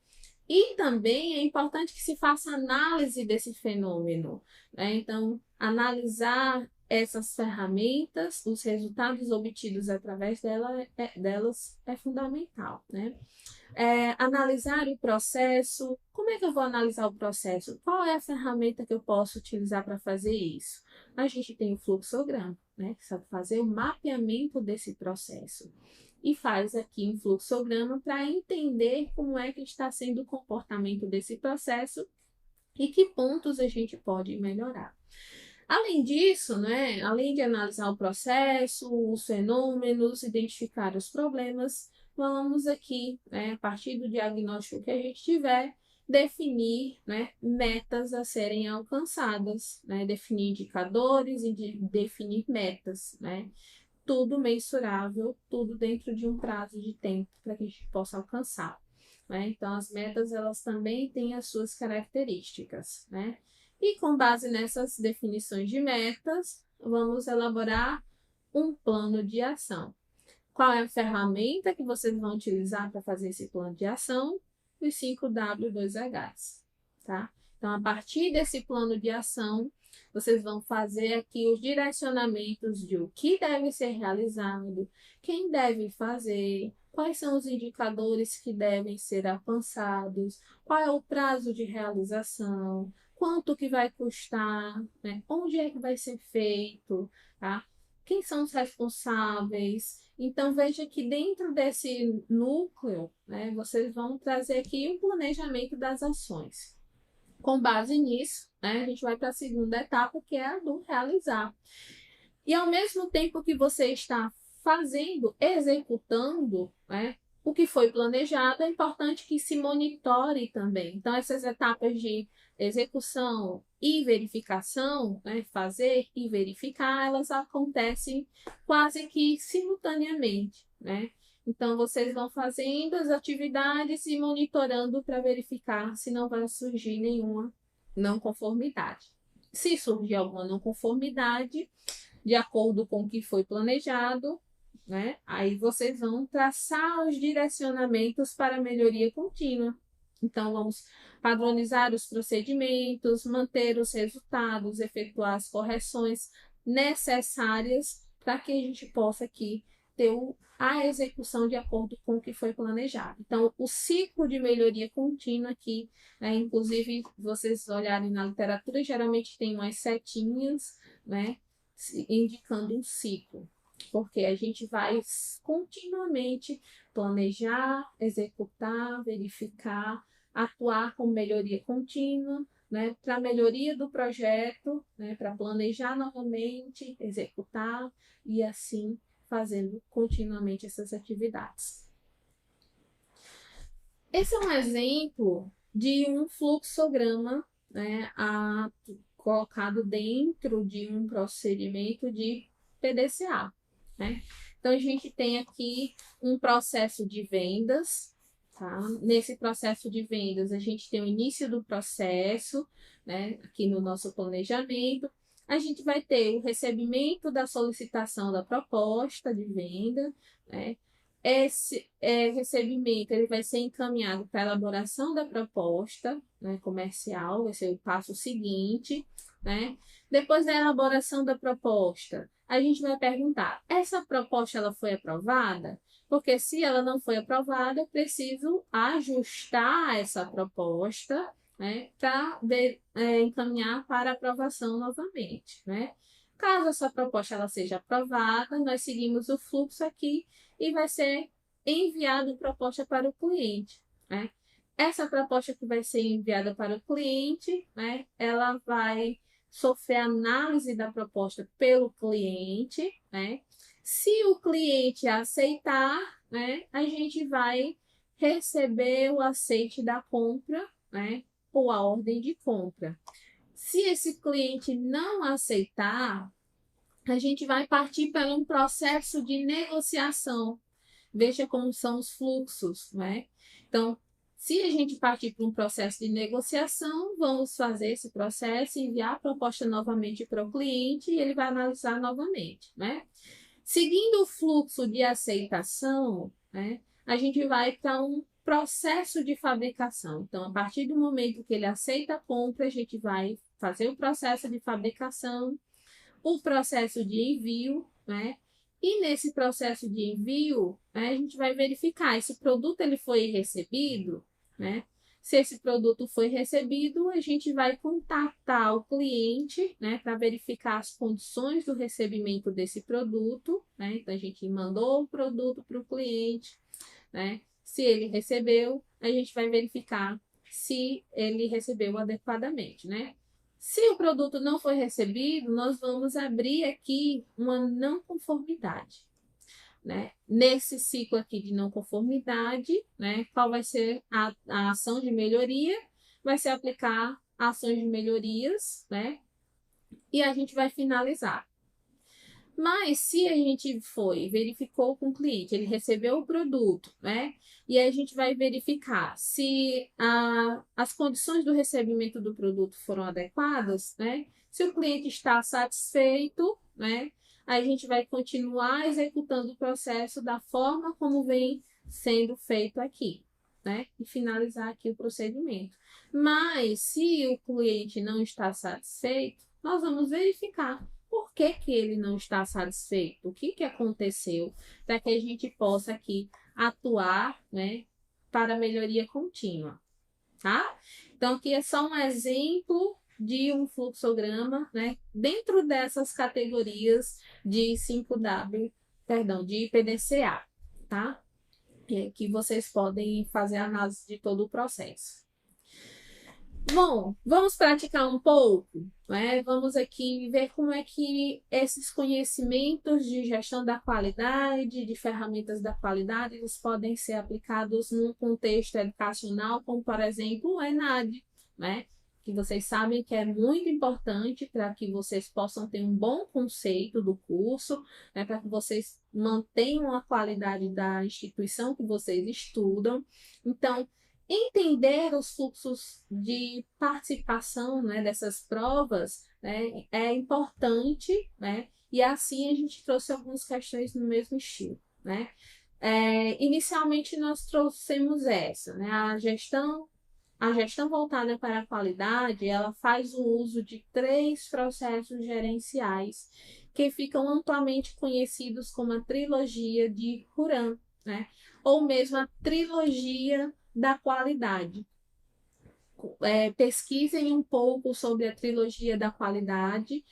E também é importante que se faça análise desse fenômeno, né? Então, analisar essas ferramentas, os resultados obtidos através delas é fundamental, né? Analisar o processo. Como é que eu vou analisar o processo? Qual é a ferramenta que eu posso utilizar para fazer isso? A gente tem o fluxograma, né? Que sabe fazer o mapeamento desse processo. E faz aqui um fluxograma para entender como é que está sendo o comportamento desse processo e que pontos a gente pode melhorar. Além disso, né, além de analisar o processo, os fenômenos, identificar os problemas, vamos aqui, né, a partir do diagnóstico que a gente tiver, definir, né, metas a serem alcançadas, né, definir indicadores e definir metas, né, tudo mensurável, tudo dentro de um prazo de tempo para que a gente possa alcançar, né? Então, as metas, elas também têm as suas características, né? E com base nessas definições de metas, vamos elaborar um plano de ação. Qual é a ferramenta que vocês vão utilizar para fazer esse plano de ação? Os 5W2Hs, tá? Então, a partir desse plano de ação, vocês vão fazer aqui os direcionamentos de o que deve ser realizado, quem deve fazer, quais são os indicadores que devem ser alcançados, qual é o prazo de realização, quanto que vai custar, né? Onde é que vai ser feito, tá? Quem são os responsáveis? Então, veja que dentro desse núcleo, né, vocês vão trazer aqui um planejamento das ações. Com base nisso, né, a gente vai para a segunda etapa, que é a do realizar. E ao mesmo tempo que você está fazendo, executando, né, o que foi planejado, é importante que se monitore também. Então, essas etapas de execução e verificação, né, fazer e verificar, elas acontecem quase que simultaneamente, né? Então, vocês vão fazendo as atividades e monitorando para verificar se não vai surgir nenhuma não conformidade. Se surgir alguma não conformidade, de acordo com o que foi planejado, né? Aí vocês vão traçar os direcionamentos para a melhoria contínua. Então, vamos padronizar os procedimentos, manter os resultados, efetuar as correções necessárias para que a gente possa aqui ter a execução de acordo com o que foi planejado. Então, o ciclo de melhoria contínua aqui, né, inclusive, vocês olharem na literatura, geralmente tem umas setinhas, né, indicando um ciclo, porque a gente vai continuamente planejar, executar, verificar, atuar com melhoria contínua, né, para melhoria do projeto, né, para planejar novamente, executar e assim fazendo continuamente essas atividades. Esse é um exemplo de um fluxograma, né, colocado dentro de um procedimento de PDCA, né? Então, a gente tem aqui um processo de vendas, tá? Nesse processo de vendas, a gente tem o início do processo, né? Aqui no nosso planejamento. A gente vai ter o recebimento da solicitação da proposta de venda, né? Esse recebimento ele vai ser encaminhado para a elaboração da proposta, né, comercial, vai ser o passo seguinte, né? Depois da elaboração da proposta, a gente vai perguntar: essa proposta ela foi aprovada? Porque se ela não foi aprovada, eu preciso ajustar essa proposta, né, para encaminhar para aprovação novamente, né? Caso essa proposta ela seja aprovada, nós seguimos o fluxo aqui e vai ser enviada a proposta para o cliente, né? Essa proposta que vai ser enviada para o cliente, né, ela vai sofrer análise da proposta pelo cliente, né? Se o cliente aceitar, né, a gente vai receber o aceite da compra, né, ou a ordem de compra. Se esse cliente não aceitar, a gente vai partir para um processo de negociação. Veja como são os fluxos, né? Então, se a gente partir para um processo de negociação, vamos fazer esse processo, enviar a proposta novamente para o cliente e ele vai analisar novamente, né? Seguindo o fluxo de aceitação, né, a gente vai para um processo de fabricação. Então, a partir do momento que ele aceita a compra, a gente vai fazer o processo de fabricação, o processo de envio, né? E nesse processo de envio, né, a gente vai verificar se o produto ele foi recebido, né? Se esse produto foi recebido, a gente vai contatar o cliente, né, para verificar as condições do recebimento desse produto, né? Então a gente mandou o produto para o cliente, né? Se ele recebeu, a gente vai verificar se ele recebeu adequadamente, né? Se o produto não foi recebido, nós vamos abrir aqui uma não conformidade, né? Nesse ciclo aqui de não conformidade, né? Qual vai ser a ação de melhoria? Vai ser aplicar ações de melhorias, né? E a gente vai finalizar. Mas se a gente foi, verificou com o cliente, ele recebeu o produto, né? E aí a gente vai verificar se as condições do recebimento do produto foram adequadas, né? Se o cliente está satisfeito, né? Aí a gente vai continuar executando o processo da forma como vem sendo feito aqui, né? E finalizar aqui o procedimento. Mas se o cliente não está satisfeito, nós vamos verificar por que que ele não está satisfeito, o que que aconteceu, para que a gente possa aqui atuar, né, para melhoria contínua, tá? Então, aqui é só um exemplo de um fluxograma, né, dentro dessas categorias de 5W, perdão, de PDCA, tá? Que vocês podem fazer a análise de todo o processo. Bom, vamos praticar um pouco, né? Vamos aqui ver como é que esses conhecimentos de gestão da qualidade, de ferramentas da qualidade, eles podem ser aplicados num contexto educacional, como, por exemplo, o ENAD, né? Que vocês sabem que é muito importante para que vocês possam ter um bom conceito do curso, né? Para que vocês mantenham a qualidade da instituição que vocês estudam. Então, entender os fluxos de participação, né, dessas provas, né, é importante, né, e assim a gente trouxe algumas questões no mesmo estilo, né. Inicialmente nós trouxemos essa, né, a gestão a gestão voltada para a qualidade, ela faz o uso de 3 processos gerenciais que ficam amplamente conhecidos como a trilogia de Huram, né? Ou mesmo a trilogia da qualidade. Pesquisem um pouco sobre a trilogia da qualidade,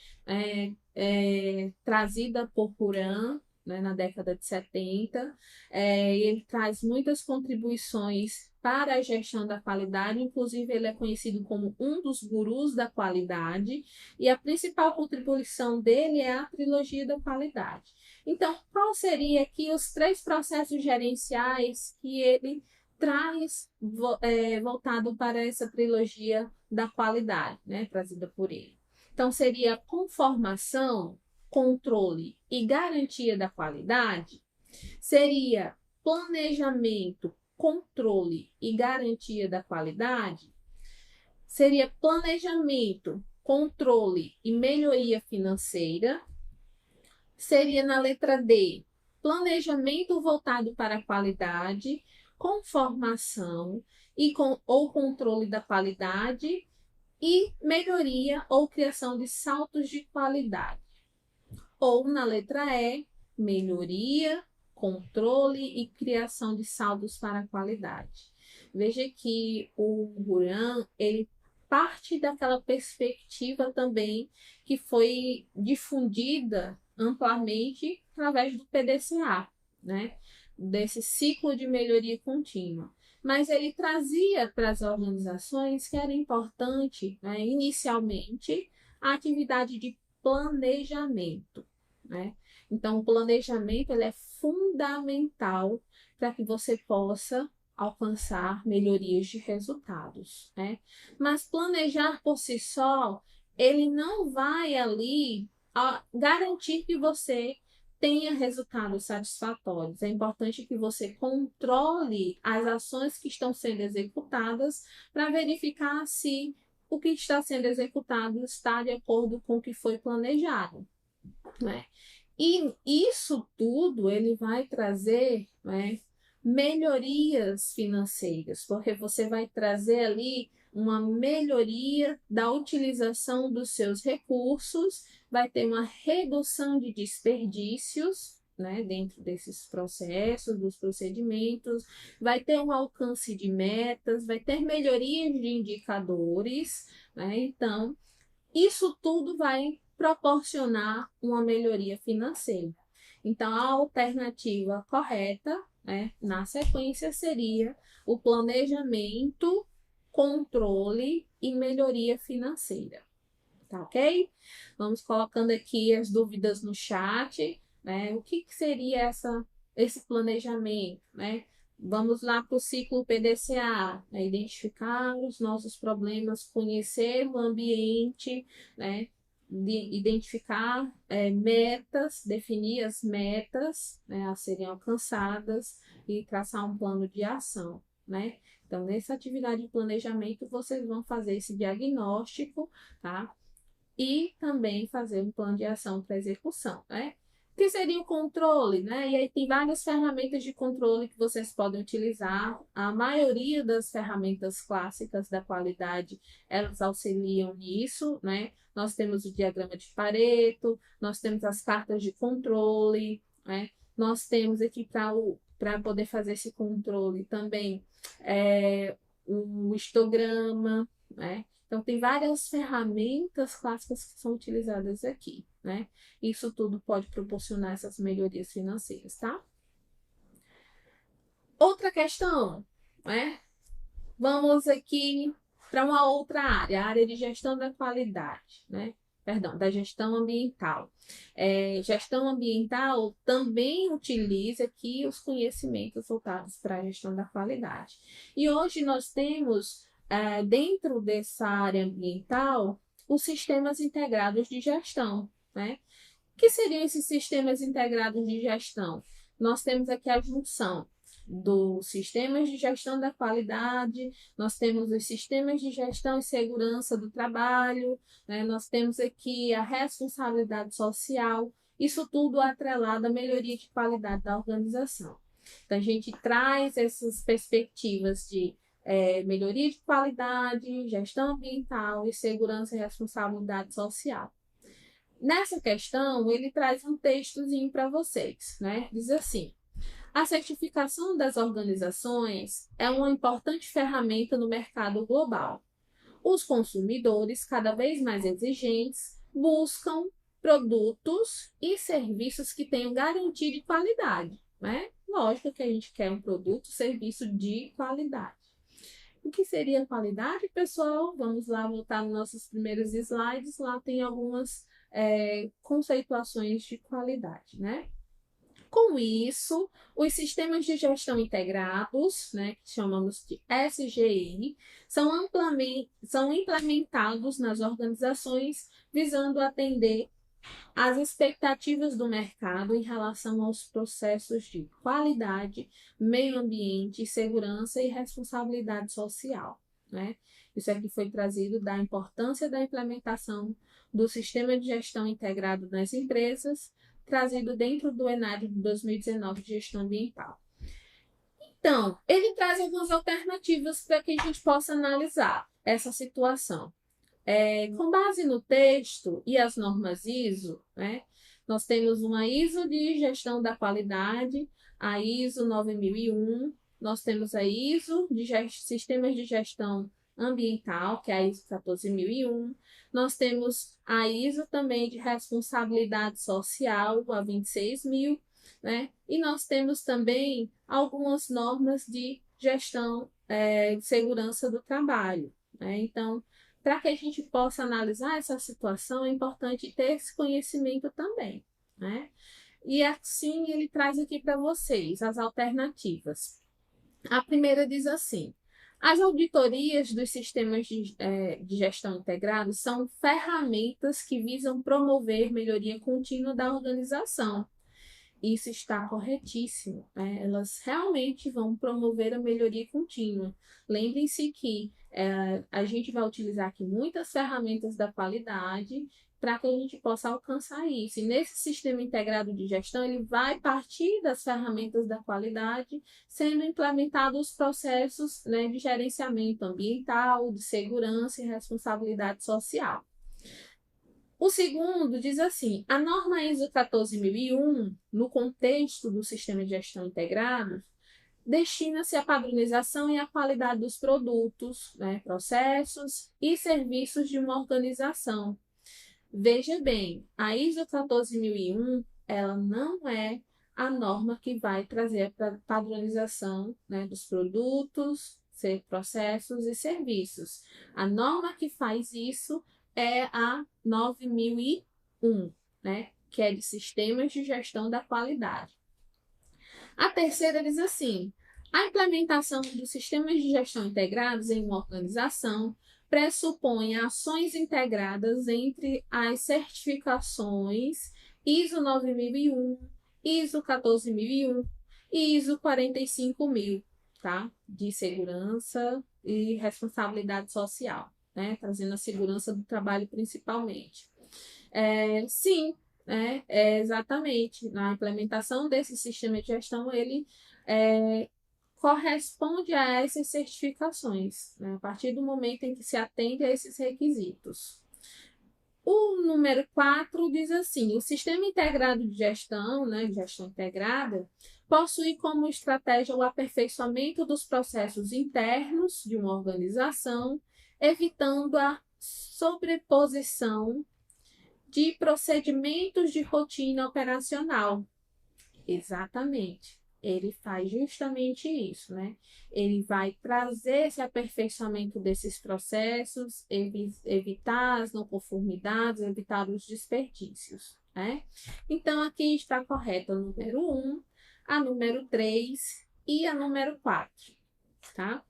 trazida por Huram, né, na década de 70. Ele traz muitas contribuições para a gestão da qualidade, inclusive ele é conhecido como um dos gurus da qualidade, e a principal contribuição dele é a trilogia da qualidade. Então, qual seria aqui os 3 processos gerenciais que ele traz voltado para essa trilogia da qualidade, né, trazida por ele? Então, seria conformação, controle e garantia da qualidade, seria planejamento, controle e garantia da qualidade, seria planejamento, controle e melhoria financeira, seria na letra D, planejamento voltado para a qualidade, conformação ou controle da qualidade e melhoria ou criação de saltos de qualidade. Ou na letra E, melhoria, controle e criação de saldos para a qualidade. Veja que o Huram, ele parte daquela perspectiva também que foi difundida amplamente através do PDCA, né? Desse ciclo de melhoria contínua. Mas ele trazia para as organizações que era importante, né, inicialmente, a atividade de planejamento, né? Então, o planejamento ele é fundamental para que você possa alcançar melhorias de resultados, né? Mas planejar por si só, ele não vai ali garantir que você tenha resultados satisfatórios. É importante que você controle as ações que estão sendo executadas para verificar se o que está sendo executado está de acordo com o que foi planejado, né? E isso tudo ele vai trazer, né, melhorias financeiras, porque você vai trazer ali uma melhoria da utilização dos seus recursos, vai ter uma redução de desperdícios, né, dentro desses processos, dos procedimentos, vai ter um alcance de metas, vai ter melhorias de indicadores, né? Então, isso tudo vai proporcionar uma melhoria financeira. Então, a alternativa correta, né, na sequência seria o planejamento, controle e melhoria financeira. Tá ok? Vamos colocando aqui as dúvidas no chat, né? O que seria esse planejamento, né? Vamos lá para o ciclo PDCA, né? Identificar os nossos problemas, conhecer o ambiente, né? Identificar metas, definir as metas, né, a serem alcançadas e traçar um plano de ação, né? Então, nessa atividade de planejamento, vocês vão fazer esse diagnóstico, tá? E também fazer um plano de ação para execução, né? Que seria o controle, né? E aí tem várias ferramentas de controle que vocês podem utilizar. A maioria das ferramentas clássicas da qualidade, elas auxiliam nisso, né? Nós temos o diagrama de Pareto, nós temos as cartas de controle, né? Nós temos aqui para poder fazer esse controle também o histograma, né? Então, tem várias ferramentas clássicas que são utilizadas aqui, né? Isso tudo pode proporcionar essas melhorias financeiras, tá? Outra questão, né? Vamos aqui para uma outra área, a área de gestão da qualidade, né? Perdão, da gestão ambiental. Gestão ambiental também utiliza aqui os conhecimentos voltados para a gestão da qualidade. E hoje nós temos, dentro dessa área ambiental, os sistemas integrados de gestão, né? O que seriam esses sistemas integrados de gestão? Nós temos aqui a junção dos sistemas de gestão da qualidade, nós temos os sistemas de gestão e segurança do trabalho, né? Nós temos aqui a responsabilidade social, isso tudo atrelado à melhoria de qualidade da organização. Então, a gente traz essas perspectivas de melhoria de qualidade, gestão ambiental e segurança e responsabilidade social. Nessa questão, ele traz um textozinho para vocês, né? Diz assim: a certificação das organizações é uma importante ferramenta no mercado global. Os consumidores, cada vez mais exigentes, buscam produtos e serviços que tenham garantia de qualidade, né? Lógico que a gente quer um produto, serviço de qualidade. O que seria qualidade, pessoal? Vamos lá voltar nos nossos primeiros slides. Lá tem algumas conceituações de qualidade, né? Com isso, os sistemas de gestão integrados, né, que chamamos de SGI, são implementados nas organizações visando atender às expectativas do mercado em relação aos processos de qualidade, meio ambiente, segurança e responsabilidade social, né? Isso aqui foi trazido da importância da implementação do sistema de gestão integrado nas empresas, trazido dentro do ENAD de 2019 de gestão ambiental. Então, ele traz algumas alternativas para que a gente possa analisar essa situação. Com base no texto e as normas ISO, né, nós temos uma ISO de gestão da qualidade, a ISO 9001, nós temos a ISO de sistemas de gestão ambiental, que é a ISO 14001, nós temos a ISO também de responsabilidade social, a 26000, né, e nós temos também algumas normas de gestão de segurança do trabalho, né? Então, para que a gente possa analisar essa situação, é importante ter esse conhecimento também, né? E assim ele traz aqui para vocês as alternativas. A primeira diz assim: as auditorias dos sistemas de gestão integrados são ferramentas que visam promover melhoria contínua da organização. Isso está corretíssimo, né? Elas realmente vão promover a melhoria contínua. Lembrem-se que a gente vai utilizar aqui muitas ferramentas da qualidade para que a gente possa alcançar isso. E nesse sistema integrado de gestão, ele vai partir das ferramentas da qualidade, sendo implementados os processos, né, de gerenciamento ambiental, de segurança e responsabilidade social. O segundo diz assim: a norma ISO 14001, no contexto do sistema de gestão integrado, destina-se à padronização e à qualidade dos produtos, né, processos e serviços de uma organização. Veja bem, a ISO 14001, ela não é a norma que vai trazer a padronização, né, dos produtos, processos e serviços. A norma que faz isso é a 9001, né, que é de sistemas de gestão da qualidade. A terceira diz assim: a implementação dos sistemas de gestão integrados em uma organização pressupõe ações integradas entre as certificações ISO 9001, ISO 14001 e ISO 45000, tá? De segurança e responsabilidade social, né? Trazendo a segurança do trabalho principalmente. Sim, exatamente. Na implementação desse sistema de gestão, ele corresponde a essas certificações, né? A partir do momento em que se atende a esses requisitos. O número 4 diz assim: o sistema integrado de gestão, né, gestão integrada, possui como estratégia o aperfeiçoamento dos processos internos de uma organização, evitando a sobreposição de procedimentos de rotina operacional. Exatamente. Ele faz justamente isso, né? Ele vai trazer esse aperfeiçoamento desses processos, evitar as não conformidades, evitar os desperdícios, né? Então, aqui está correta a número 1, a número 3 e a número 4, tá?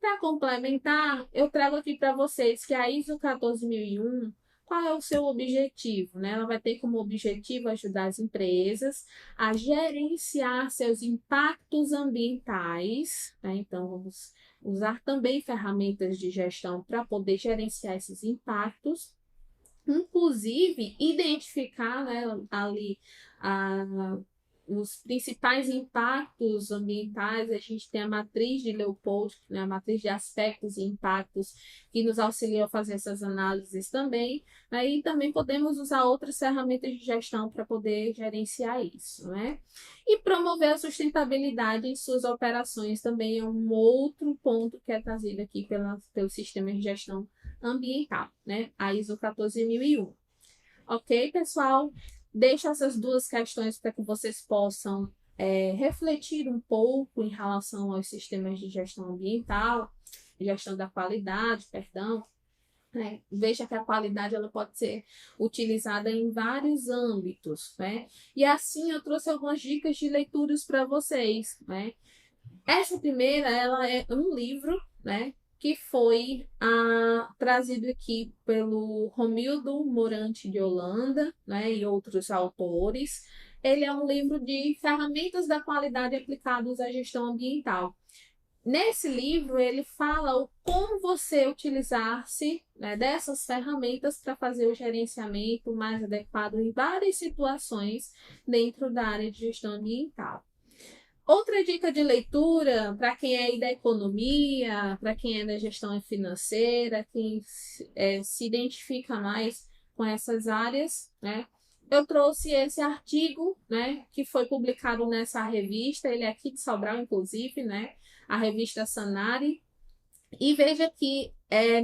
Para complementar, eu trago aqui para vocês que a ISO 14001, qual é o seu objetivo, né? Ela vai ter como objetivo ajudar as empresas a gerenciar seus impactos ambientais, né? Então, vamos usar também ferramentas de gestão para poder gerenciar esses impactos, inclusive identificar, né, ali os principais impactos ambientais, a gente tem a matriz de Leopold, né, a matriz de aspectos e impactos, que nos auxilia a fazer essas análises também. Aí também podemos usar outras ferramentas de gestão para poder gerenciar isso, né? E promover a sustentabilidade em suas operações também é um outro ponto que é trazido aqui pelo sistema de gestão ambiental, né? A ISO 14001. Ok, pessoal? Deixo essas duas questões para que vocês possam refletir um pouco em relação aos sistemas de gestão ambiental, gestão da qualidade, perdão. Né? Veja que a qualidade ela pode ser utilizada em vários âmbitos, né? E assim eu trouxe algumas dicas de leituras para vocês, né? Essa primeira, ela é um livro, né, que foi trazido aqui pelo Romildo Morante de Holanda, né, e outros autores. Ele é um livro de ferramentas da qualidade aplicadas à gestão ambiental. Nesse livro, ele fala o como você utilizar-se, né, dessas ferramentas para fazer o gerenciamento mais adequado em várias situações dentro da área de gestão ambiental. Outra dica de leitura para quem é aí da economia, para quem é da gestão financeira, quem se identifica mais com essas áreas, né? Eu trouxe esse artigo, né, que foi publicado nessa revista, ele é aqui de Sobral, inclusive, né, a revista Sanari. E veja que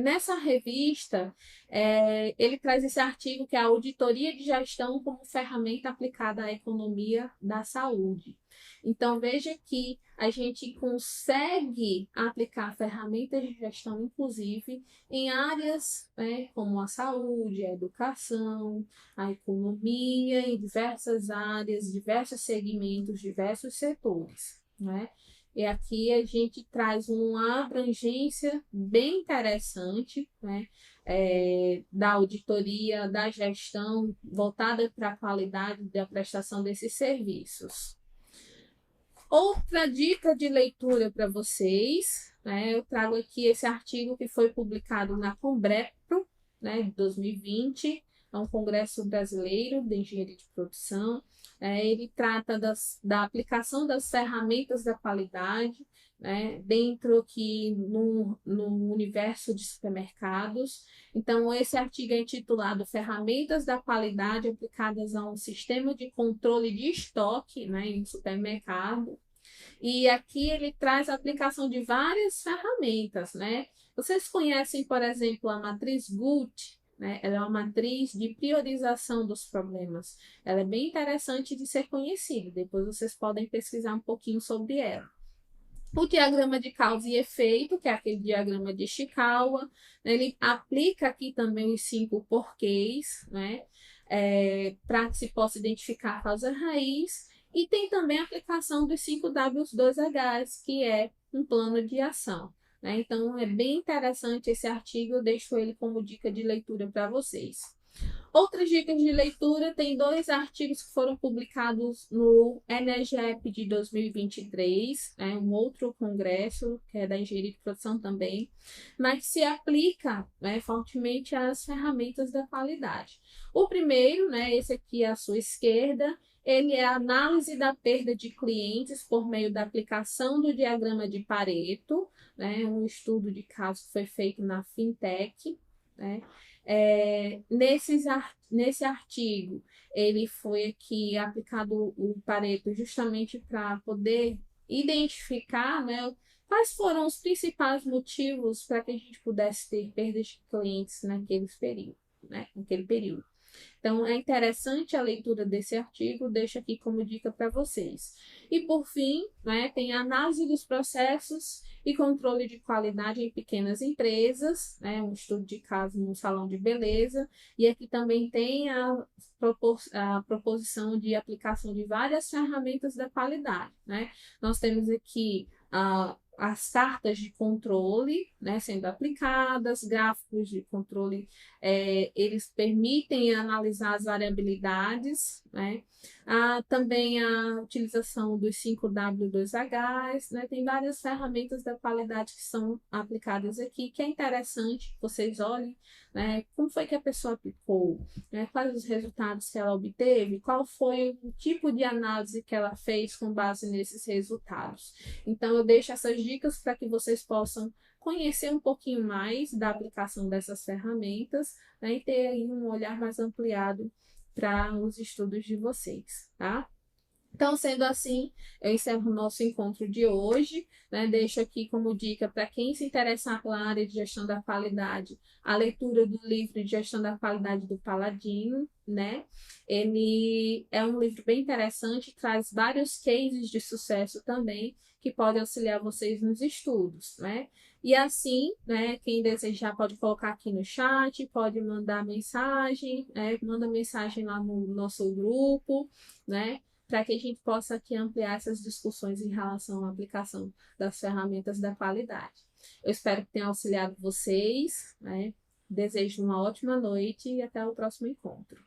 nessa revista ele traz esse artigo que é a auditoria de gestão como ferramenta aplicada à economia da saúde. Então veja que a gente consegue aplicar ferramentas de gestão, inclusive, em áreas como a saúde, a educação, a economia, em diversas áreas, diversos segmentos, diversos setores, né? E aqui a gente traz uma abrangência bem interessante, né, da auditoria, da gestão voltada para a qualidade da prestação desses serviços. Outra dica de leitura para vocês, né, eu trago aqui esse artigo que foi publicado na Conbrepro, né, de 2020, é um congresso brasileiro de engenharia de produção. Ele trata da aplicação das ferramentas da qualidade, né, dentro aqui no universo de supermercados. Então, esse artigo é intitulado Ferramentas da Qualidade aplicadas a um sistema de controle de estoque, né, em supermercado. E aqui ele traz a aplicação de várias ferramentas, né? Vocês conhecem, por exemplo, a matriz GUT, né? Ela é uma matriz de priorização dos problemas. Ela é bem interessante de ser conhecida. Depois vocês podem pesquisar um pouquinho sobre ela. O diagrama de causa e efeito, que é aquele diagrama de Ishikawa, né? Ele aplica aqui também os 5 porquês, né? Para que se possa identificar a causa raiz. E tem também a aplicação dos 5 W2Hs, que é um plano de ação, né? Então, é bem interessante esse artigo, eu deixo ele como dica de leitura para vocês. Outras dicas de leitura, tem 2 artigos que foram publicados no ENEGEP de 2023, um outro congresso, que é da engenharia de produção também, mas que se aplica fortemente às ferramentas da qualidade. O primeiro, esse aqui à sua esquerda, ele é a análise da perda de clientes por meio da aplicação do diagrama de Pareto, um estudo de caso que foi feito na Fintech, né? Nesse artigo, ele foi aqui aplicado o Pareto justamente para poder identificar, né, quais foram os principais motivos para que a gente pudesse ter perdas de clientes naquele período. Então, é interessante a leitura desse artigo, deixo aqui como dica para vocês. E, por fim, tem a análise dos processos e controle de qualidade em pequenas empresas, um estudo de caso no salão de beleza. E aqui também tem a proposição de aplicação de várias ferramentas da qualidade, né? Nós temos aqui as cartas de controle, né, sendo aplicadas, gráficos de controle, eles permitem analisar as variabilidades, né? Também a utilização dos 5W2Hs, né? Tem várias ferramentas da qualidade que são aplicadas aqui, que é interessante que vocês olhem, né, como foi que a pessoa aplicou, né, quais os resultados que ela obteve, qual foi o tipo de análise que ela fez com base nesses resultados. Então, eu deixo essas dicas para que vocês possam conhecer um pouquinho mais da aplicação dessas ferramentas, né, e ter aí um olhar mais ampliado para os estudos de vocês, tá? Então, sendo assim, eu encerro o nosso encontro de hoje, né? Deixo aqui como dica para quem se interessar pela área de gestão da qualidade, a leitura do livro de gestão da qualidade do Paladino, né? Ele é um livro bem interessante, traz vários cases de sucesso também, que podem auxiliar vocês nos estudos, né? E assim, né, quem desejar pode colocar aqui no chat, pode mandar mensagem, né? Manda mensagem lá no nosso grupo, né? Para que a gente possa aqui ampliar essas discussões em relação à aplicação das ferramentas da qualidade. Eu espero que tenha auxiliado vocês, né? Desejo uma ótima noite e até o próximo encontro.